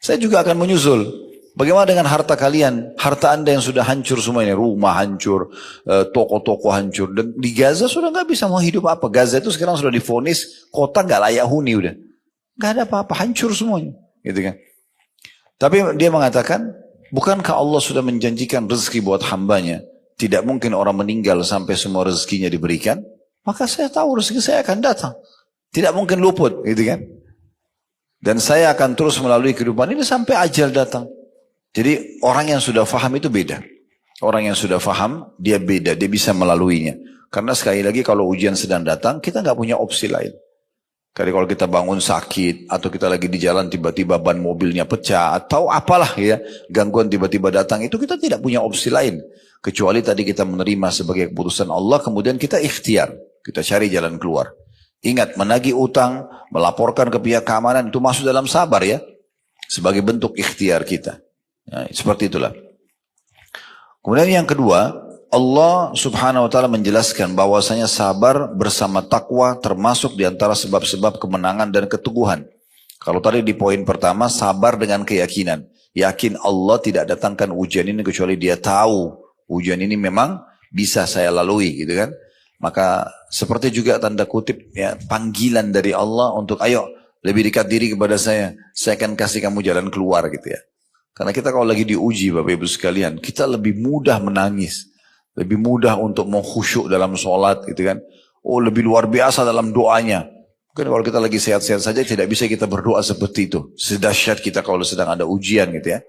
Saya juga akan menyusul. Bagaimana dengan harta kalian? Harta Anda yang sudah hancur semua ini. Rumah hancur, toko-toko hancur. Dan di Gaza sudah nggak bisa mau hidup apa. Gaza itu sekarang sudah divonis kota nggak layak huni udah. Nggak ada apa-apa, hancur semuanya. Gitu kan. Tapi dia mengatakan, bukankah Allah sudah menjanjikan rezeki buat hambanya? Tidak mungkin orang meninggal sampai semua rezekinya diberikan. Maka saya tahu rezeki saya akan datang. Tidak mungkin luput. Gitu kan. Dan saya akan terus melalui kehidupan ini sampai ajal datang. Jadi orang yang sudah faham itu beda. Orang yang sudah faham, dia beda, dia bisa melaluinya. Karena sekali lagi kalau ujian sedang datang, kita nggak punya opsi lain. Kalau kita bangun sakit, atau kita lagi di jalan tiba-tiba ban mobilnya pecah, atau apalah ya, gangguan tiba-tiba datang, itu kita tidak punya opsi lain. Kecuali tadi kita menerima sebagai keputusan Allah, kemudian kita ikhtiar, kita cari jalan keluar. Ingat, menagih utang, melaporkan ke pihak keamanan, itu masuk dalam sabar ya. Sebagai bentuk ikhtiar kita. Ya, seperti itulah. Kemudian yang kedua, Allah subhanahu wa ta'ala menjelaskan bahwasanya sabar bersama takwa termasuk di antara sebab-sebab kemenangan dan keteguhan. Kalau tadi di poin pertama, sabar dengan keyakinan. Yakin Allah tidak datangkan ujian ini kecuali dia tahu ujian ini memang bisa saya lalui gitu kan. Maka seperti juga tanda kutip ya, panggilan dari Allah untuk ayo lebih dekat diri kepada saya akan kasih kamu jalan keluar gitu ya. Karena kita kalau lagi diuji Bapak Ibu sekalian, kita lebih mudah menangis. lebih mudah untuk mengkhusyuk dalam sholat gitu kan. Oh, lebih luar biasa dalam doanya. Mungkin kalau kita lagi sehat-sehat saja tidak bisa kita berdoa seperti itu. Sedahsyat kita kalau sedang ada ujian gitu ya.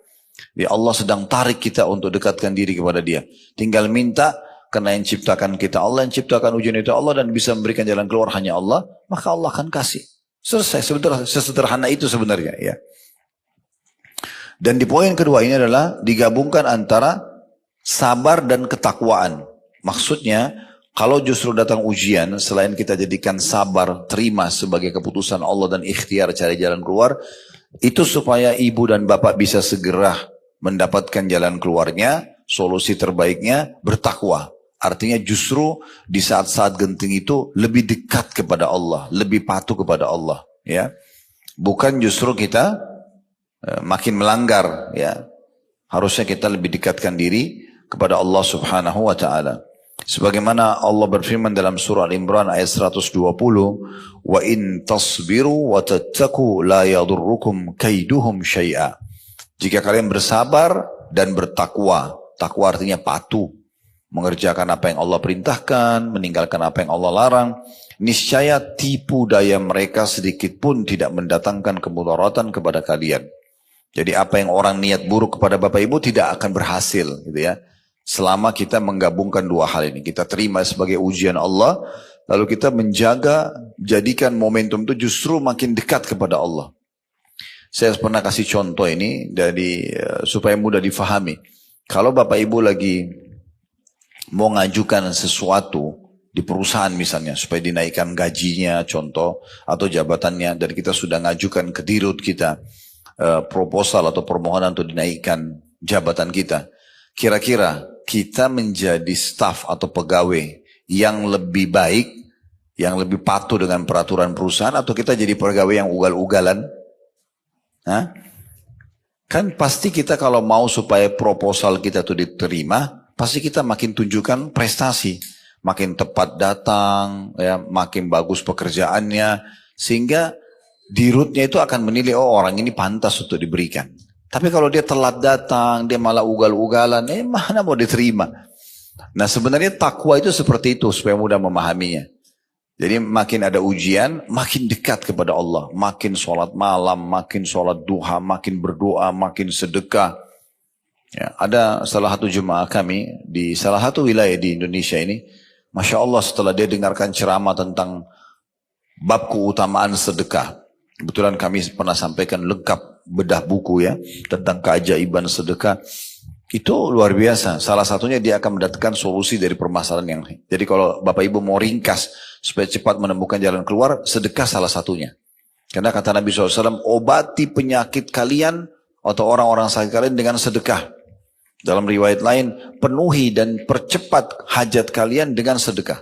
Jadi Allah sedang tarik kita untuk dekatkan diri kepada Dia. Tinggal minta, karena yang ciptakan kita Allah, yang ciptakan ujian itu Allah, dan bisa memberikan jalan keluar hanya Allah, maka Allah akan kasih. Selesai, sesederhana itu sebenarnya ya. Dan di poin kedua ini adalah digabungkan antara sabar dan ketakwaan. Maksudnya, kalau justru datang ujian, selain kita jadikan sabar, terima sebagai keputusan Allah dan ikhtiar cari jalan keluar, itu supaya ibu dan bapak bisa segera mendapatkan jalan keluarnya, solusi terbaiknya, bertakwa. Artinya justru di saat-saat genting itu lebih dekat kepada Allah, lebih patuh kepada Allah. Ya, bukan justru kita makin melanggar. Ya, harusnya kita lebih dekatkan diri kepada Allah Subhanahu Wa Taala. Sebagaimana Allah berfirman dalam surah Al-Imran ayat 120, wa in tasbiru wa tattaqu la yadurrukum kaiduhum syai'a. Jika kalian bersabar dan bertakwa, takwa artinya patuh, mengerjakan apa yang Allah perintahkan, meninggalkan apa yang Allah larang, niscaya tipu daya mereka sedikit pun tidak mendatangkan kemudaratan kepada kalian. Jadi apa yang orang niat buruk kepada Bapak Ibu tidak akan berhasil gitu ya. Selama kita menggabungkan dua hal ini, kita terima sebagai ujian Allah, lalu kita menjaga, jadikan momentum itu justru makin dekat kepada Allah. Saya pernah kasih contoh ini supaya mudah difahami. Kalau Bapak Ibu lagi mau ngajukan sesuatu di perusahaan misalnya, supaya dinaikkan gajinya contoh, atau jabatannya, dan kita sudah ngajukan ke dirut kita, proposal atau permohonan untuk dinaikkan jabatan kita. Kira-kira kita menjadi staf atau pegawai yang lebih baik, yang lebih patuh dengan peraturan perusahaan, atau kita jadi pegawai yang ugal-ugalan? Hah? Kan pasti kita kalau mau supaya proposal kita itu diterima, pasti kita makin tunjukkan prestasi, makin tepat datang, ya, makin bagus pekerjaannya, sehingga dirutnya itu akan menilai, oh orang ini pantas untuk diberikan. Tapi kalau dia telat datang, dia malah ugal-ugalan, mana mau diterima. Nah sebenarnya takwa itu seperti itu, supaya mudah memahaminya. Jadi makin ada ujian, makin dekat kepada Allah. Makin sholat malam, makin sholat duha, makin berdoa, makin sedekah. Ya, ada salah satu jemaah kami, di salah satu wilayah di Indonesia ini, Masya Allah setelah dia dengarkan ceramah tentang bab keutamaan sedekah. Kebetulan kami pernah sampaikan lengkap bedah buku ya, tentang keajaiban sedekah. Itu luar biasa. Salah satunya dia akan mendatangkan solusi dari permasalahan yang. Jadi kalau Bapak Ibu mau ringkas supaya cepat menemukan jalan keluar, sedekah salah satunya. Karena kata Nabi SAW, obati penyakit kalian atau orang-orang sakit kalian dengan sedekah. Dalam riwayat lain, penuhi dan percepat hajat kalian dengan sedekah.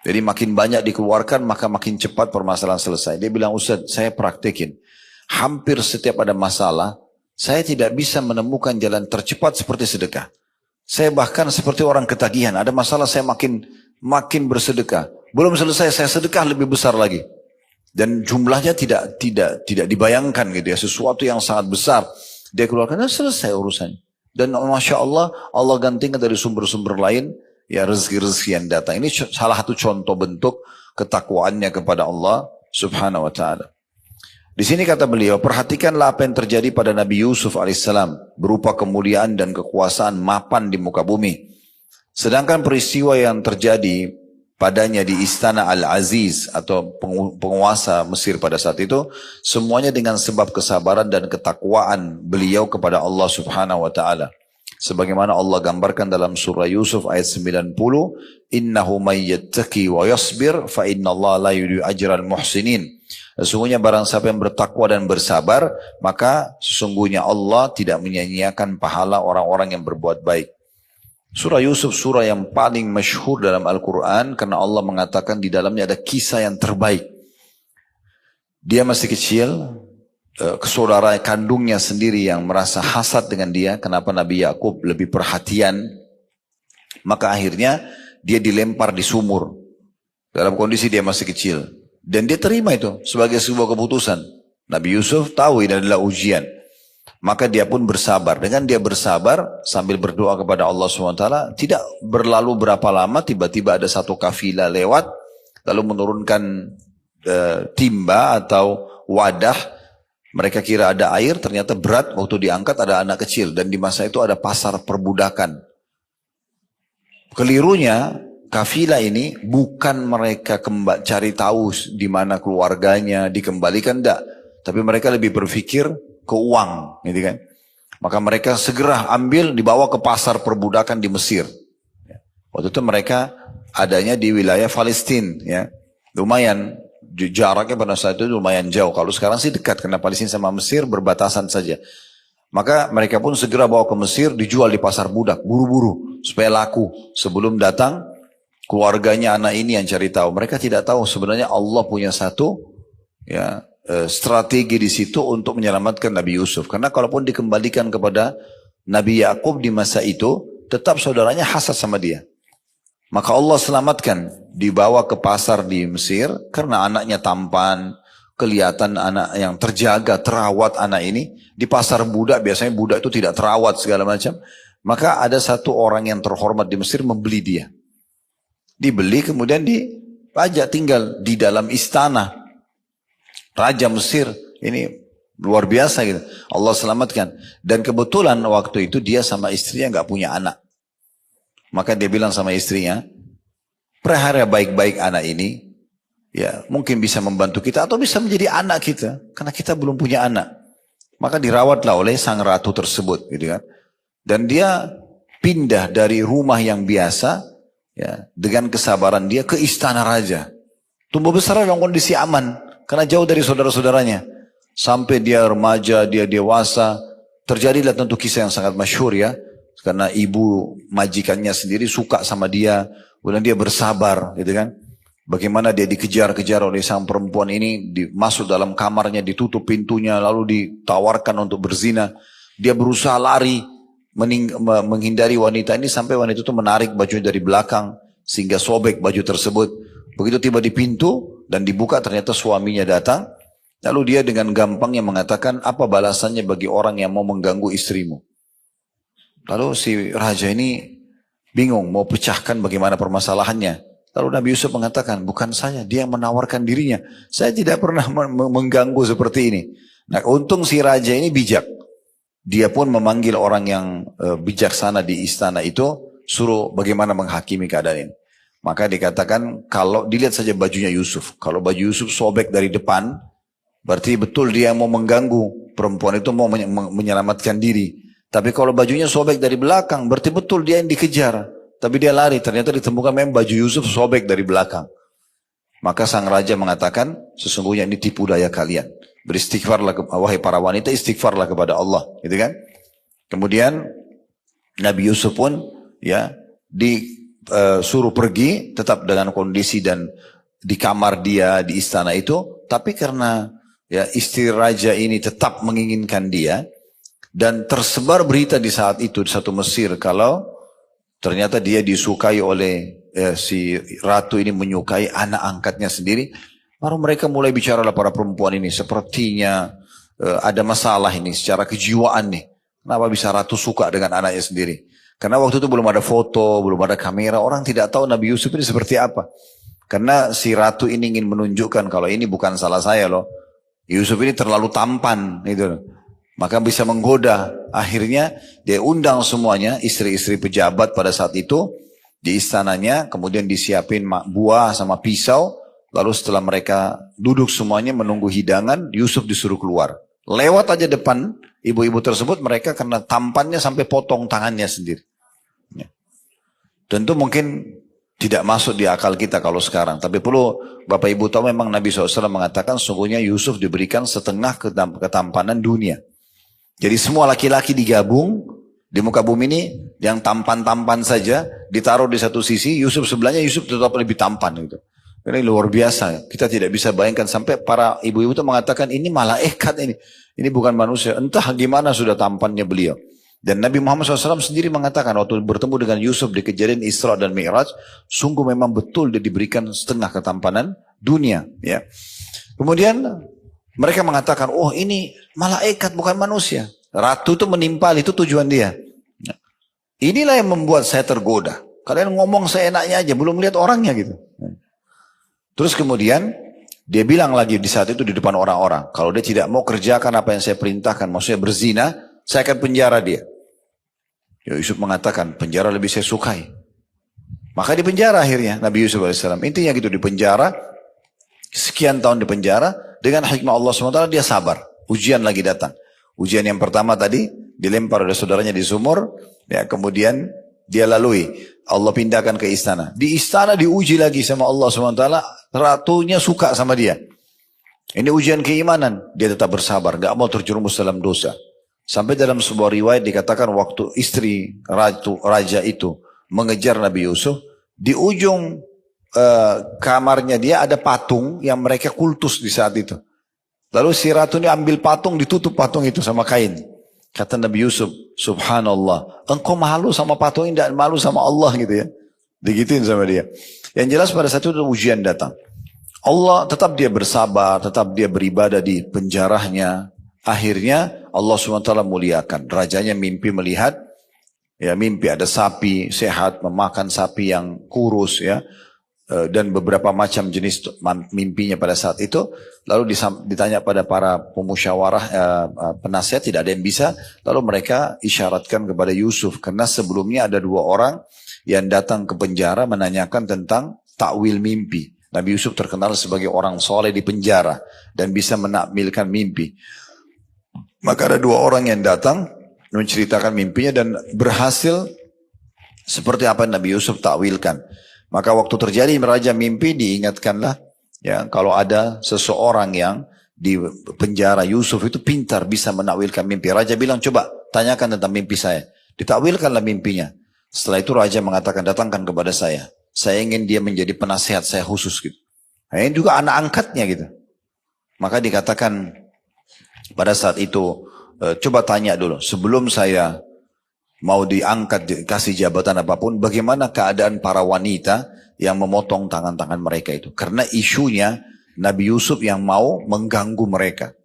Jadi makin banyak dikeluarkan, maka makin cepat permasalahan selesai. Dia bilang, Ustaz, saya praktekin. Hampir setiap ada masalah, saya tidak bisa menemukan jalan tercepat seperti sedekah. Saya bahkan seperti orang ketagihan. Ada masalah, saya makin bersedekah. Belum selesai, saya sedekah lebih besar lagi. Dan jumlahnya tidak dibayangkan gitu ya. Sesuatu yang sangat besar. Dia keluarkan dan selesai urusannya. Dan Masya Allah, Allah gantikan dari sumber-sumber lain. Ya rezeki-rezeki yang datang. Ini salah satu contoh bentuk ketakwaannya kepada Allah Subhanahu Wa Taala. Di sini kata beliau, perhatikanlah apa yang terjadi pada Nabi Yusuf alaihissalam berupa kemuliaan dan kekuasaan mapan di muka bumi. Sedangkan peristiwa yang terjadi padanya di istana Al-Aziz atau penguasa Mesir pada saat itu, semuanya dengan sebab kesabaran dan ketakwaan beliau kepada Allah Subhanahu Wa Taala. Sebagaimana Allah gambarkan dalam surah Yusuf ayat 90, innahu may yattaqi wa yasbir fa innallaha la yudhi'u ajral muhsinin. Sesungguhnya barang siapa yang bertakwa dan bersabar, maka sesungguhnya Allah tidak menyia-nyiakan pahala orang-orang yang berbuat baik. Surah Yusuf surah yang paling masyhur dalam Al-Quran karena Allah mengatakan di dalamnya ada kisah yang terbaik. Dia masih kecil, saudara kandungnya sendiri yang merasa hasad dengan dia, kenapa Nabi Yakub lebih perhatian, maka akhirnya dia dilempar di sumur dalam kondisi dia masih kecil, dan dia terima itu sebagai sebuah keputusan. Nabi Yusuf tahu ini adalah ujian, Maka dia pun bersabar. Dengan dia bersabar sambil berdoa kepada Allah SWT, tidak berlalu berapa lama tiba-tiba ada satu kafilah lewat, lalu menurunkan timba atau wadah. Mereka kira ada air, ternyata berat. Waktu diangkat ada anak kecil, dan di masa itu ada pasar perbudakan. Kelirunya kafilah ini bukan mereka cari tahu di mana keluarganya dikembalikan, enggak. Tapi mereka lebih berpikir ke uang, gitu kan. Maka mereka segera ambil, dibawa ke pasar perbudakan di Mesir. Waktu itu mereka adanya di wilayah Palestina, ya. Lumayan jaraknya pada saat itu lumayan jauh. Kalau sekarang sih dekat, karena Palestina sama Mesir berbatasan saja. Maka mereka pun segera bawa ke Mesir, dijual di pasar budak, buru-buru supaya laku. Sebelum datang keluarganya anak ini yang cari tahu. Mereka tidak tahu sebenarnya Allah punya satu, ya, strategi di situ untuk menyelamatkan Nabi Yusuf. Karena kalaupun dikembalikan kepada Nabi Yakub di masa itu, tetap saudaranya hasad sama dia. Maka Allah selamatkan, dibawa ke pasar di Mesir karena anaknya tampan, kelihatan anak yang terjaga, terawat anak ini. Di pasar budak, biasanya budak itu tidak terawat segala macam. Maka ada satu orang yang terhormat di Mesir membeli dia. Dibeli kemudian dipajak tinggal di dalam istana Raja Mesir. Ini luar biasa gitu. Allah selamatkan. Dan kebetulan waktu itu dia sama istrinya nggak punya anak. Maka dia bilang sama istrinya, pelihara baik-baik anak ini. Ya, mungkin bisa membantu kita atau bisa menjadi anak kita. Karena kita belum punya anak. Maka dirawatlah oleh sang ratu tersebut, gitu kan. Dan dia pindah dari rumah yang biasa, ya, dengan kesabaran dia ke istana raja. Tumbuh besar dalam kondisi aman. Karena jauh dari saudara-saudaranya. Sampai dia remaja, dia dewasa. Terjadilah tentu kisah yang sangat masyhur, ya. Karena ibu majikannya sendiri suka sama dia. Kemudian dia bersabar, gitu kan. Bagaimana dia dikejar-kejar oleh sang perempuan ini. Masuk dalam kamarnya, ditutup pintunya. Lalu ditawarkan untuk berzina. Dia berusaha lari. Menghindari wanita ini. Sampai wanita itu menarik bajunya dari belakang. Sehingga sobek baju tersebut. Begitu tiba di pintu. Dan dibuka, ternyata suaminya datang. Lalu dia dengan gampangnya mengatakan, apa balasannya bagi orang yang mau mengganggu istrimu? Lalu si raja ini bingung, mau pecahkan bagaimana permasalahannya. Lalu Nabi Yusuf mengatakan, bukan saya, dia yang menawarkan dirinya. Saya tidak pernah mengganggu seperti ini. Nah, untung si raja ini bijak. Dia pun memanggil orang yang bijaksana di istana itu, suruh bagaimana menghakimi keadaan ini. Maka dikatakan, kalau dilihat saja bajunya Yusuf. Kalau baju Yusuf sobek dari depan, berarti betul dia mau mengganggu. Perempuan itu mau menyelamatkan diri. Tapi kalau bajunya sobek dari belakang, berarti betul dia yang dikejar. Tapi dia lari, ternyata ditemukan memang baju Yusuf sobek dari belakang. Maka sang raja mengatakan, sesungguhnya ini tipu daya kalian. Beristighfarlah, wahai para wanita, istighfarlah kepada Allah. Gitu kan? Kemudian, Nabi Yusuf pun, ya, suruh pergi tetap dengan kondisi dan di kamar dia di istana itu, tapi karena ya istri raja ini tetap menginginkan dia, dan tersebar berita di saat itu di satu Mesir kalau ternyata dia disukai oleh si ratu ini, menyukai anak angkatnya sendiri. Baru mereka mulai bicara para perempuan ini, sepertinya ada masalah ini secara kejiwaan nih, kenapa bisa ratu suka dengan anaknya sendiri. Karena waktu itu belum ada foto, belum ada kamera, orang tidak tahu Nabi Yusuf ini seperti apa. Karena si ratu ini ingin menunjukkan kalau ini bukan salah saya loh. Yusuf ini terlalu tampan, gitu. Maka bisa menggoda. Akhirnya dia undang semuanya, istri-istri pejabat pada saat itu di istananya, kemudian disiapin buah sama pisau. Lalu setelah mereka duduk semuanya menunggu hidangan, Yusuf disuruh keluar. Lewat aja depan ibu-ibu tersebut, mereka karena tampannya sampai potong tangannya sendiri. Tentu mungkin tidak masuk di akal kita kalau sekarang. Tapi perlu Bapak Ibu tahu, memang Nabi SAW mengatakan sungguhnya Yusuf diberikan setengah ketampanan dunia. Jadi semua laki-laki digabung di muka bumi ini, yang tampan-tampan saja ditaruh di satu sisi, Yusuf sebelahnya, Yusuf tetap lebih tampan gitu. Ini luar biasa. Kita tidak bisa bayangkan, sampai para ibu-ibu itu mengatakan ini malaikat ini. Ini bukan manusia. Entah gimana sudah tampannya beliau. Dan Nabi Muhammad SAW sendiri mengatakan waktu bertemu dengan Yusuf di kejadian Isra dan Mi'raj, sungguh memang betul dia diberikan setengah ketampanan dunia. Ya. Kemudian mereka mengatakan, oh ini malaikat bukan manusia. Ratu itu menimpal, itu tujuan dia. Inilah yang membuat saya tergoda. Kalian ngomong seenaknya aja, belum lihat orangnya gitu. Terus kemudian dia bilang lagi di saat itu di depan orang-orang, kalau dia tidak mau kerjakan apa yang saya perintahkan, maksudnya berzina, saya akan penjara dia. Ya, Yusuf mengatakan, penjara lebih saya sukai. Maka di penjara akhirnya Nabi Yusuf AS. Intinya gitu, di penjara, sekian tahun di penjara, dengan hikmah Allah SWT dia sabar. Ujian lagi datang. Ujian yang pertama tadi, dilempar oleh saudaranya di sumur, ya, kemudian dia lalui. Allah pindahkan ke istana. Di istana diuji lagi sama Allah SWT, ratunya suka sama dia. Ini ujian keimanan, dia tetap bersabar, gak mau terjerumus dalam dosa. Sampai dalam sebuah riwayat dikatakan waktu istri raja itu mengejar Nabi Yusuf, di ujung kamarnya dia ada patung yang mereka kultus di saat itu. Lalu si ratu ini ambil patung, ditutup patung itu sama kain. Kata Nabi Yusuf, subhanallah, engkau malu sama patung ini, tidak malu sama Allah gitu ya. Digituin sama dia. Yang jelas pada saat itu ujian datang. Allah tetap dia bersabar, tetap dia beribadah di penjarahnya. Akhirnya Allah SWT muliakan. Rajanya mimpi melihat, ya mimpi ada sapi sehat, memakan sapi yang kurus ya. Dan beberapa macam jenis mimpinya pada saat itu. Lalu ditanya pada para pemusyawarah penasihat, tidak ada yang bisa. Lalu mereka isyaratkan kepada Yusuf, karena sebelumnya ada 2 orang yang datang ke penjara menanyakan tentang takwil mimpi. Nabi Yusuf terkenal sebagai orang soleh di penjara dan bisa menakwilkan mimpi. Maka ada 2 orang yang datang menceritakan mimpinya dan berhasil seperti apa yang Nabi Yusuf takwilkan. Maka waktu terjadi raja mimpi, diingatkanlah ya, kalau ada seseorang yang di penjara, Yusuf itu pintar bisa menakwilkan mimpi. Raja bilang, coba tanyakan tentang mimpi saya. Ditakwilkanlah mimpinya. Setelah itu raja mengatakan, datangkan kepada saya. Saya ingin dia menjadi penasihat saya khusus gitu. Nah, ini juga anak angkatnya gitu. Maka dikatakan pada saat itu, coba tanya dulu, sebelum saya mau diangkat, dikasih jabatan apapun, bagaimana keadaan para wanita yang memotong tangan-tangan mereka itu. Karena isunya Nabi Yusuf yang mau mengganggu mereka.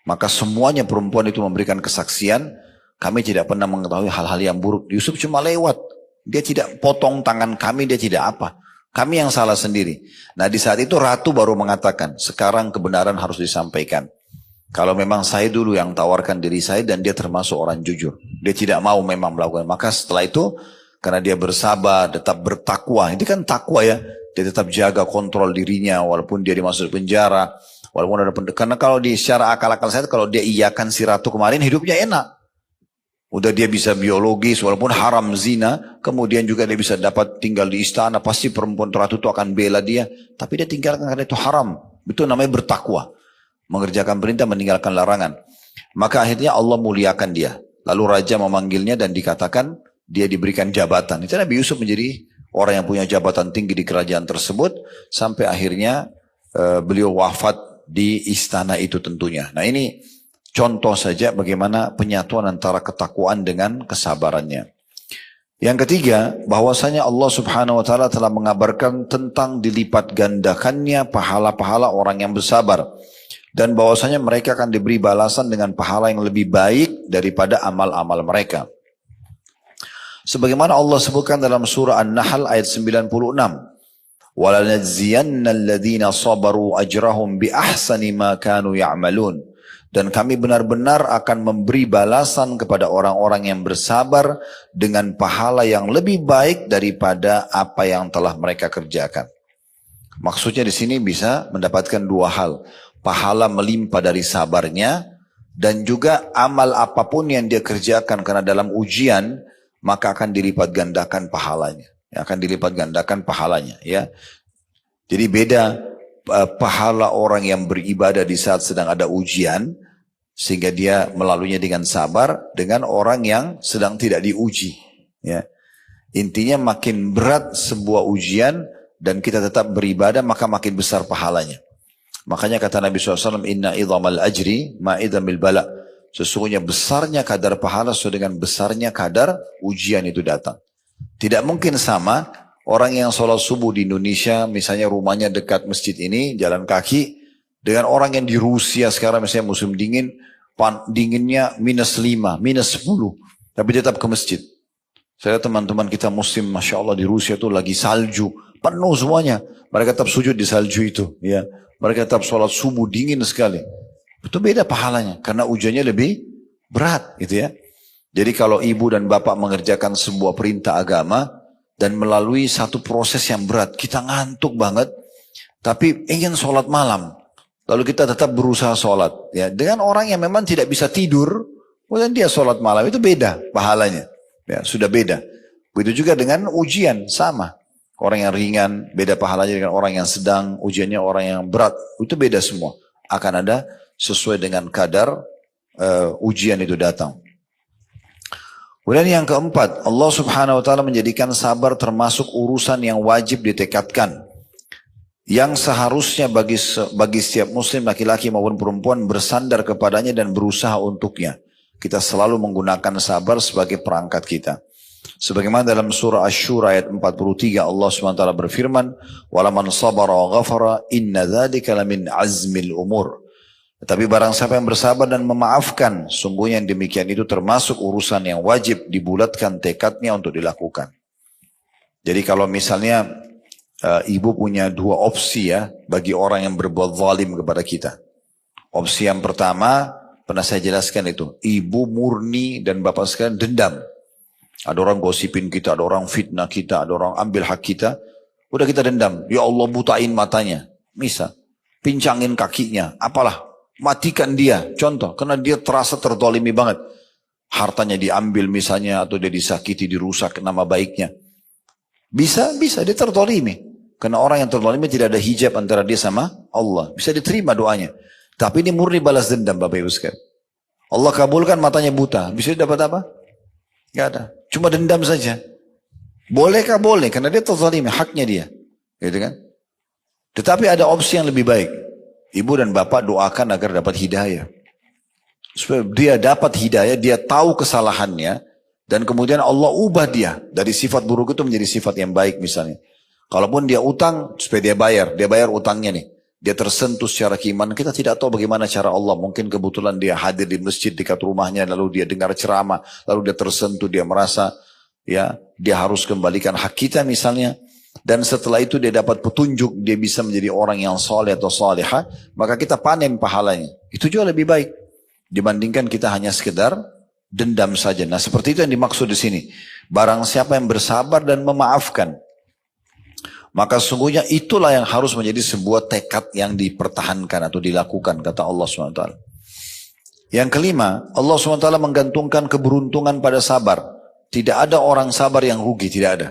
Maka semuanya perempuan itu memberikan kesaksian, kami tidak pernah mengetahui hal-hal yang buruk. Yusuf cuma lewat, dia tidak potong tangan kami, dia tidak apa. Kami yang salah sendiri. Nah di saat itu ratu baru mengatakan, sekarang kebenaran harus disampaikan. Kalau memang saya dulu yang tawarkan diri saya dan dia termasuk orang jujur. Dia tidak mau memang melakukan. Maka setelah itu, karena dia bersabar, tetap bertakwa. Ini kan takwa ya. Dia tetap jaga kontrol dirinya walaupun dia dimasuk penjara. Walaupun ada karena kalau di secara akal-akal saya, kalau dia iyakan si ratu kemarin, hidupnya enak. Udah dia bisa biologis walaupun haram zina. Kemudian juga dia bisa dapat tinggal di istana. Pasti perempuan ratu itu akan bela dia. Tapi dia tinggalkan karena itu haram. Itu namanya bertakwa. Mengerjakan perintah, meninggalkan larangan. Maka akhirnya Allah muliakan dia. Lalu raja memanggilnya dan dikatakan dia diberikan jabatan. Itu Nabi Yusuf menjadi orang yang punya jabatan tinggi di kerajaan tersebut. Sampai akhirnya beliau wafat di istana itu tentunya. Nah ini contoh saja bagaimana penyatuan antara ketakwaan dengan kesabarannya. Yang ketiga, bahwasanya Allah Subhanahu wa taala telah mengabarkan tentang dilipat gandakannya pahala-pahala orang yang bersabar. Dan bahwasanya mereka akan diberi balasan dengan pahala yang lebih baik daripada amal-amal mereka. Sebagaimana Allah sebutkan dalam surah An-Nahl ayat 96. وَلَنَجْزِيَنَّ الَّذِينَ صَبَرُوا أَجْرَهُمْ بِأَحْسَنِ مَا كَانُوا يَعْمَلُونَ. Dan kami benar-benar akan memberi balasan kepada orang-orang yang bersabar dengan pahala yang lebih baik daripada apa yang telah mereka kerjakan. Maksudnya di sini bisa mendapatkan 2 hal. Pahala melimpah dari sabarnya, dan juga amal apapun yang dia kerjakan karena dalam ujian, maka akan dilipat gandakan pahalanya. Akan dilipat gandakan pahalanya. Ya. Jadi beda pahala orang yang beribadah di saat sedang ada ujian, sehingga dia melaluinya dengan sabar, dengan orang yang sedang tidak diuji. Ya. Intinya makin berat sebuah ujian, dan kita tetap beribadah, maka makin besar pahalanya. Makanya kata Nabi SAW, inna idhamal ajri ma'idhamil bala. Sesungguhnya besarnya kadar pahala sesuai dengan besarnya kadar ujian itu datang. Tidak mungkin sama orang yang sholat subuh di Indonesia, misalnya rumahnya dekat masjid ini, jalan kaki, dengan orang yang di Rusia sekarang misalnya musim dingin, dinginnya -5, -10, tapi tetap ke masjid. Saya lihat teman-teman kita muslim, Masya Allah di Rusia itu lagi salju, penuh semuanya. Mereka tetap sujud di salju itu. Ya. Mereka tetap sholat subuh dingin sekali. Itu beda pahalanya, karena ujiannya lebih berat gitu ya. Jadi kalau ibu dan bapak mengerjakan sebuah perintah agama, dan melalui satu proses yang berat, kita ngantuk banget, tapi ingin sholat malam. Lalu kita tetap berusaha sholat. Ya, dengan orang yang memang tidak bisa tidur, kemudian dia sholat malam, itu beda pahalanya. Ya, sudah beda. Begitu juga dengan ujian, sama. Orang yang ringan, beda pahalanya dengan orang yang sedang, ujiannya orang yang berat, itu beda semua. Akan ada sesuai dengan kadar ujian itu datang. Kemudian yang keempat, Allah Subhanahu wa taala menjadikan sabar termasuk urusan yang wajib ditekadkan. Yang seharusnya bagi setiap muslim laki-laki maupun perempuan bersandar kepadanya dan berusaha untuknya. Kita selalu menggunakan sabar sebagai perangkat kita. Sebagaimana dalam surah Asy-Syura ayat 43 Allah Subhanahu wa taala berfirman, "Walaman sabara wa ghafara inna dzalika lamin azmil umur." Tapi barang siapa yang bersabar dan memaafkan, sungguhnya yang demikian itu termasuk urusan yang wajib dibulatkan tekadnya untuk dilakukan. Jadi kalau misalnya ibu punya dua opsi ya bagi orang yang berbuat zalim kepada kita. Opsi yang pertama, pernah saya jelaskan itu, ibu murni dan bapak sekalian dendam. Ada orang gosipin kita, ada orang fitnah kita, ada orang ambil hak kita, udah kita dendam. Ya Allah butain matanya, misal, pincangin kakinya, apalah. Matikan dia, contoh, karena dia terasa tertolimi banget. Hartanya diambil misalnya, atau dia disakiti, dirusak nama baiknya. Bisa dia tertolimi. Karena orang yang tertolimi tidak ada hijab antara dia sama Allah. Bisa diterima doanya. Tapi ini murni balas dendam Bapak Ibu sekalian. Allah kabulkan matanya buta. Bisa dapat apa? Gak ada. Cuma dendam saja. Bolehkah? Boleh. Karena dia tertolimi, haknya dia. Gitu kan? Tetapi ada opsi yang lebih baik. Ibu dan bapak doakan agar dapat hidayah. Supaya dia dapat hidayah, dia tahu kesalahannya. Dan kemudian Allah ubah dia. Dari sifat buruk itu menjadi sifat yang baik misalnya. Kalaupun dia utang, supaya dia bayar utangnya nih. Dia tersentuh secara keimanan. Kita tidak tahu bagaimana cara Allah. Mungkin kebetulan dia hadir di masjid dekat rumahnya. Lalu dia dengar ceramah. Lalu dia tersentuh, dia merasa ya dia harus kembalikan hak kita misalnya. Dan setelah itu dia dapat petunjuk, dia bisa menjadi orang yang soleh atau salihah, maka kita panen pahalanya. Itu juga lebih baik dibandingkan kita hanya sekedar dendam saja. Nah, seperti itu yang dimaksud di sini. Barang siapa yang bersabar dan memaafkan, maka sungguhnya itulah yang harus menjadi sebuah tekad yang dipertahankan atau dilakukan, kata Allah SWT. Yang kelima, Allah SWT menggantungkan keberuntungan pada sabar. Tidak ada orang sabar yang rugi, tidak ada.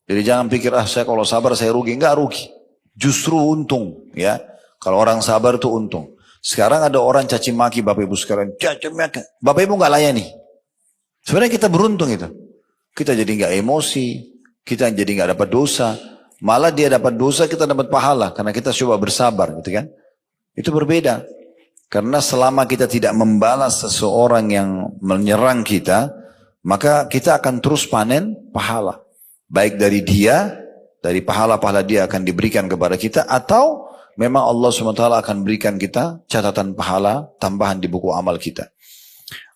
Jadi jangan pikir, saya kalau sabar saya rugi. Enggak rugi. Justru untung. Ya. Kalau orang sabar itu untung. Sekarang ada orang caci maki Bapak Ibu sekarang. Caci maki. Bapak Ibu enggak layani. Sebenarnya kita beruntung itu. Kita jadi enggak emosi. Kita jadi enggak dapat dosa. Malah dia dapat dosa, kita dapat pahala. Karena kita coba bersabar. Gitu kan. Itu berbeda. Karena selama kita tidak membalas seseorang yang menyerang kita, maka kita akan terus panen pahala. Baik dari dia, dari pahala-pahala dia akan diberikan kepada kita, atau memang Allah SWT akan berikan kita catatan pahala tambahan di buku amal kita.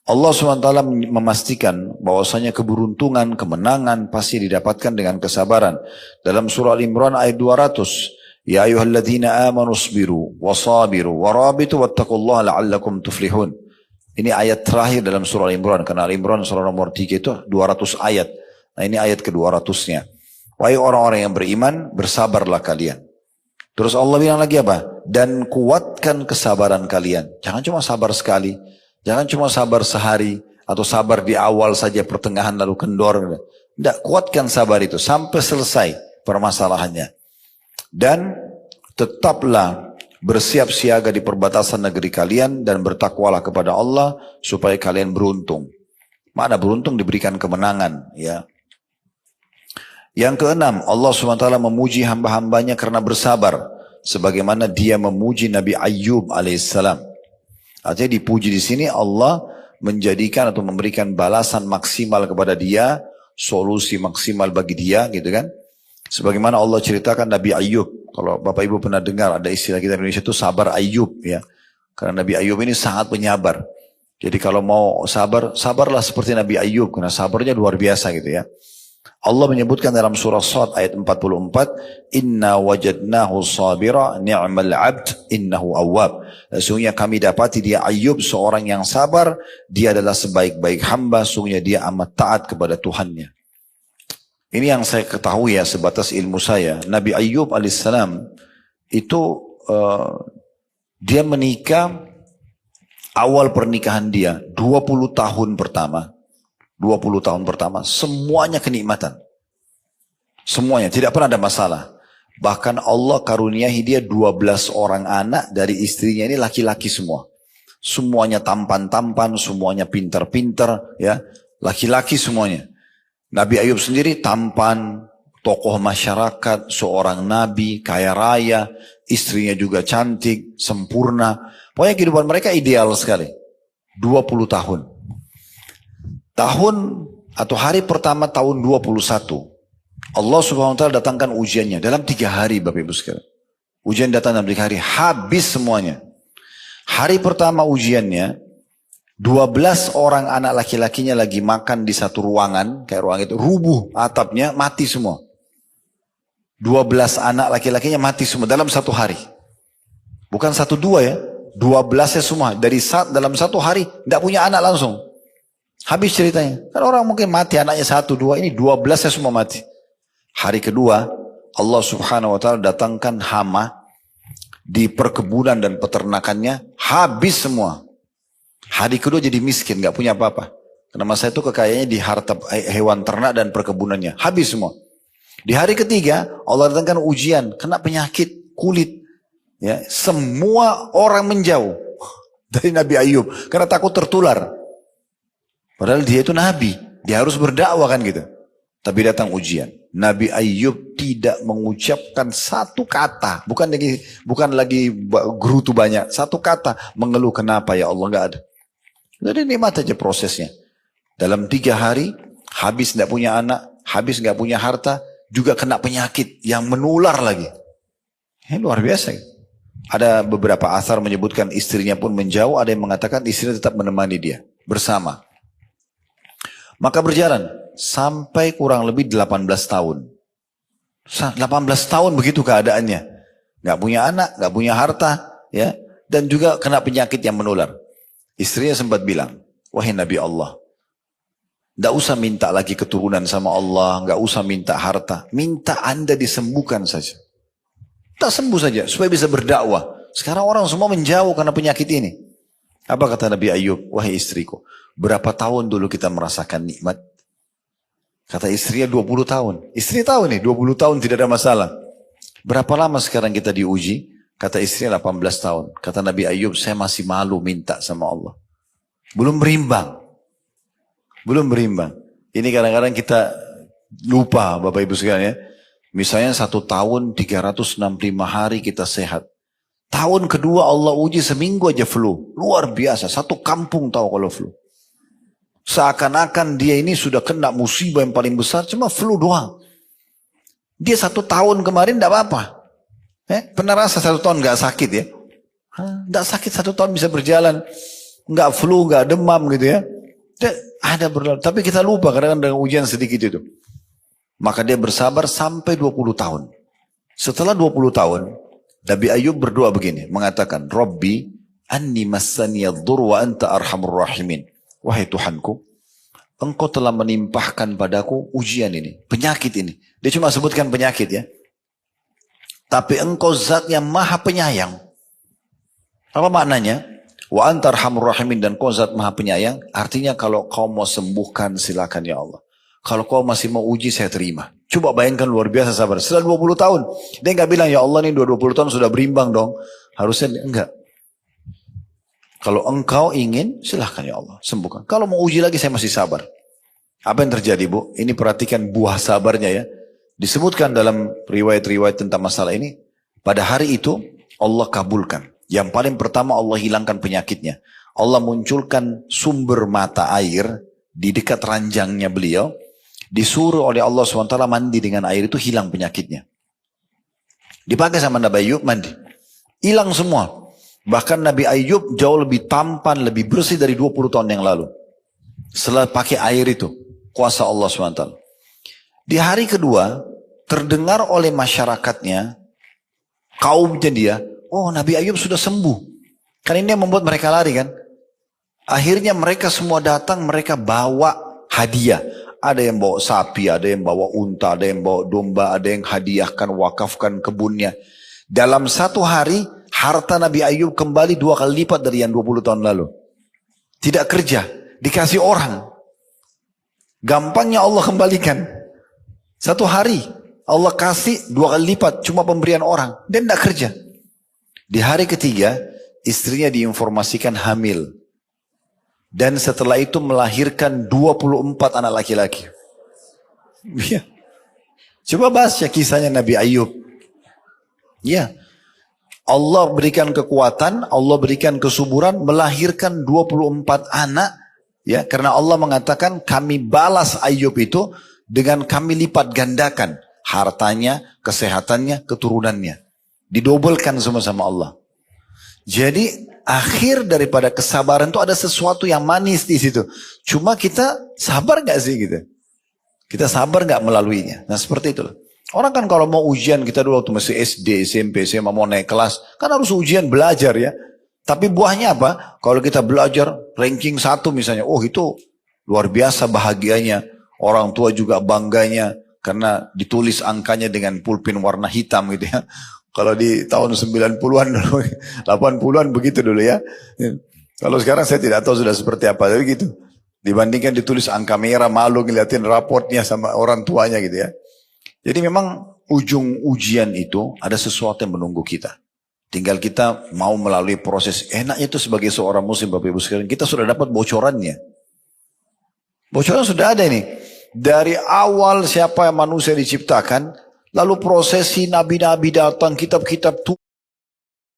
Allah SWT memastikan bahwasanya keberuntungan, kemenangan pasti didapatkan dengan kesabaran. Dalam surah Al-Imran ayat 200, Ya ayyuhalladzina amanu sabiru wasabiru warabitu wattaqullaha la'allakum tuflihun. Ini ayat terakhir dalam surah Al-Imran, karena Al-Imran surah nomor 3 itu 200 ayat. Nah ini ayat ke-200-nya. Wahai orang-orang yang beriman, bersabarlah kalian. Terus Allah bilang lagi apa? Dan kuatkan kesabaran kalian. Jangan cuma sabar sekali. Jangan cuma sabar sehari. Atau sabar di awal saja, pertengahan lalu kendor. Tidak, kuatkan sabar itu sampai selesai permasalahannya. Dan tetaplah bersiap siaga di perbatasan negeri kalian. Dan bertakwalah kepada Allah supaya kalian beruntung. Mana beruntung diberikan kemenangan. Ya. Yang keenam, Allah SWT memuji hamba-hambanya karena bersabar. Sebagaimana dia memuji Nabi Ayyub alaihissalam. Artinya dipuji di sini Allah menjadikan atau memberikan balasan maksimal kepada dia. Solusi maksimal bagi dia gitu kan. Sebagaimana Allah ceritakan Nabi Ayyub. Kalau Bapak Ibu pernah dengar ada istilah kita di Indonesia itu sabar Ayyub ya. Karena Nabi Ayyub ini sangat penyabar. Jadi kalau mau sabar, sabarlah seperti Nabi Ayub, karena sabarnya luar biasa gitu ya. Allah menyebutkan dalam surah Shad ayat 44, Inna wajadnahu sabira ni'mal abd innahu awwab. Sesungguhnya kami dapati dia Ayub seorang yang sabar, dia adalah sebaik-baik hamba, sesungguhnya dia amat taat kepada Tuhannya. Ini yang saya ketahui ya sebatas ilmu saya. Nabi Ayub alaihissalam itu dia menikah, awal pernikahan dia 20 tahun pertama. 20 tahun pertama semuanya kenikmatan. Semuanya tidak pernah ada masalah. Bahkan Allah karuniai dia 12 orang anak dari istrinya ini laki-laki semua. Semuanya tampan-tampan, semuanya pintar-pintar ya, laki-laki semuanya. Nabi Ayub sendiri tampan, tokoh masyarakat, seorang nabi, kaya raya, istrinya juga cantik, sempurna. Pokoknya kehidupan mereka ideal sekali. 20 tahun. Tahun atau hari pertama tahun 21, Allah subhanahu wa ta'ala datangkan ujiannya dalam 3 hari Bapak Ibu sekalian. Ujian datang dalam 3 hari, habis semuanya. Hari pertama ujiannya, 12 orang anak laki-lakinya lagi makan di satu ruangan, kayak ruang itu, rubuh atapnya, mati semua. 12 anak laki-lakinya mati semua dalam 1 hari. Bukan 1-2 ya, 12-nya semua. Dalam 1 hari, tidak punya anak langsung. Habis ceritanya. Kan orang mungkin mati anaknya 1-2, ini 12-nya semua mati. Hari kedua, Allah subhanahu wa ta'ala datangkan hama di perkebunan dan peternakannya, habis semua. Hari kedua jadi miskin, gak punya apa-apa. Karena masa itu kekayaannya di harta hewan ternak dan perkebunannya, habis semua. Di hari ketiga, Allah datangkan ujian, kena penyakit kulit. Ya, semua orang menjauh dari Nabi Ayub, karena takut tertular. Padahal dia itu nabi, dia harus berdakwah kan gitu. Tapi datang ujian. Nabi Ayub tidak mengucapkan satu kata, bukan lagi gerutu banyak, satu kata mengeluh kenapa ya Allah, nggak ada. Jadi nikmat aja prosesnya. Dalam 3 hari habis nggak punya anak, habis nggak punya harta, juga kena penyakit yang menular lagi. Ini luar biasa. Ada beberapa asar menyebutkan istrinya pun menjauh, ada yang mengatakan istrinya tetap menemani dia bersama. Maka berjalan sampai kurang lebih 18 tahun. 18 tahun begitu keadaannya. Gak punya anak, gak punya harta, ya, dan juga kena penyakit yang menular. Istrinya sempat bilang, wahai Nabi Allah, gak usah minta lagi keturunan sama Allah, gak usah minta harta, minta Anda disembuhkan saja. Tak sembuh saja, supaya bisa berdakwah. Sekarang orang semua menjauh karena penyakit ini. Apa kata Nabi Ayub? Wahai istriku, berapa tahun dulu kita merasakan nikmat? Kata istrinya 20 tahun. Istri tahu nih 20 tahun tidak ada masalah. Berapa lama sekarang kita diuji? Kata istrinya 18 tahun. Kata Nabi Ayub, saya masih malu minta sama Allah. Belum berimbang. Belum berimbang. Ini kadang-kadang kita lupa Bapak Ibu sekalian ya. Misalnya 1 tahun 365 hari kita sehat. Tahun kedua Allah uji seminggu aja flu. Luar biasa. Satu kampung tahu kalau flu. Seakan-akan dia ini sudah kena musibah yang paling besar. Cuma flu doang. Dia 1 tahun kemarin tidak apa-apa. Pernah rasa 1 tahun gak sakit ya? Tidak sakit 1 tahun bisa berjalan. Gak flu, gak demam gitu ya. Ada berlalu. Tapi kita lupa kadang-kadang dengan ujian sedikit itu. Maka dia bersabar sampai 20 tahun. Setelah 20 tahun. Nabi Ayub berdoa begini, mengatakan, Rabbi anni massaniyadh-dhurr wa anta arhamur rahimin. Wahai Tuhanku, Engkau telah menimpahkan padaku ujian ini, penyakit ini. Dia cuma sebutkan penyakit ya. Tapi Engkau zat yang maha penyayang. Apa maknanya? Wa anta arhamur rahimin, dan Kau zat maha penyayang. Artinya kalau Kau mau sembuhkan silakan ya Allah. Kalau Kau masih mau uji saya terima. Coba bayangkan luar biasa sabar. Setelah 20 tahun. Dia nggak bilang ya Allah nih 20 tahun sudah berimbang dong. Harusnya enggak. Kalau Engkau ingin silahkan ya Allah sembuhkan. Kalau mau uji lagi saya masih sabar. Apa yang terjadi Bu? Ini perhatikan buah sabarnya ya. Disebutkan dalam riwayat-riwayat tentang masalah ini. Pada hari itu Allah kabulkan. Yang paling pertama Allah hilangkan penyakitnya. Allah munculkan sumber mata air di dekat ranjangnya beliau. Disuruh oleh Allah SWT mandi dengan air itu, hilang penyakitnya. Dipakai sama Nabi Ayub, mandi. Hilang semua. Bahkan Nabi Ayub jauh lebih tampan, lebih bersih dari 20 tahun yang lalu. Setelah pakai air itu, kuasa Allah SWT. Di hari kedua, terdengar oleh masyarakatnya, kaumnya dia, oh Nabi Ayub sudah sembuh. Kan ini yang membuat mereka lari kan. Akhirnya mereka semua datang, mereka bawa hadiah. Ada yang bawa sapi, ada yang bawa unta, ada yang bawa domba, ada yang hadiahkan, wakafkan kebunnya. Dalam satu hari, harta Nabi Ayub kembali 2 kali lipat dari yang 20 tahun lalu. Tidak kerja, dikasih orang. Gampangnya Allah kembalikan. Satu hari, Allah kasih 2 kali lipat, cuma pemberian orang. Dan tidak kerja. Di hari ketiga, istrinya diinformasikan hamil. Dan setelah itu melahirkan 24 anak laki-laki. Ya. Coba bahas ya kisahnya Nabi Ayub. Ya. Allah berikan kekuatan, Allah berikan kesuburan, melahirkan 24 anak. Ya, karena Allah mengatakan kami balas Ayub itu dengan kami lipat gandakan. Hartanya, kesehatannya, keturunannya. Didobelkan sama Allah. Jadi akhir daripada kesabaran itu ada sesuatu yang manis di situ. Cuma kita sabar gak sih gitu? Kita sabar gak melaluinya? Nah seperti itu. Orang kan kalau mau ujian, kita dulu waktu masih SD, SMP, SMA mau naik kelas, kan harus ujian belajar ya. Tapi buahnya apa? Kalau kita belajar ranking 1 misalnya, oh itu luar biasa bahagianya. Orang tua juga bangganya karena ditulis angkanya dengan pulpen warna hitam gitu ya. Kalau di tahun 90-an dulu, 80-an begitu dulu ya. Kalau sekarang saya tidak tahu sudah seperti apa, tapi gitu. Dibandingkan ditulis angka merah, malu ngeliatin raportnya sama orang tuanya gitu ya. Jadi memang ujung ujian itu ada sesuatu yang menunggu kita. Tinggal kita mau melalui proses. Enaknya itu sebagai seorang muslim, Bapak Ibu sekalian, kita sudah dapat bocorannya. Bocoran sudah ada ini. Dari awal siapa yang manusia diciptakan, lalu prosesi nabi-nabi datang, kitab-kitab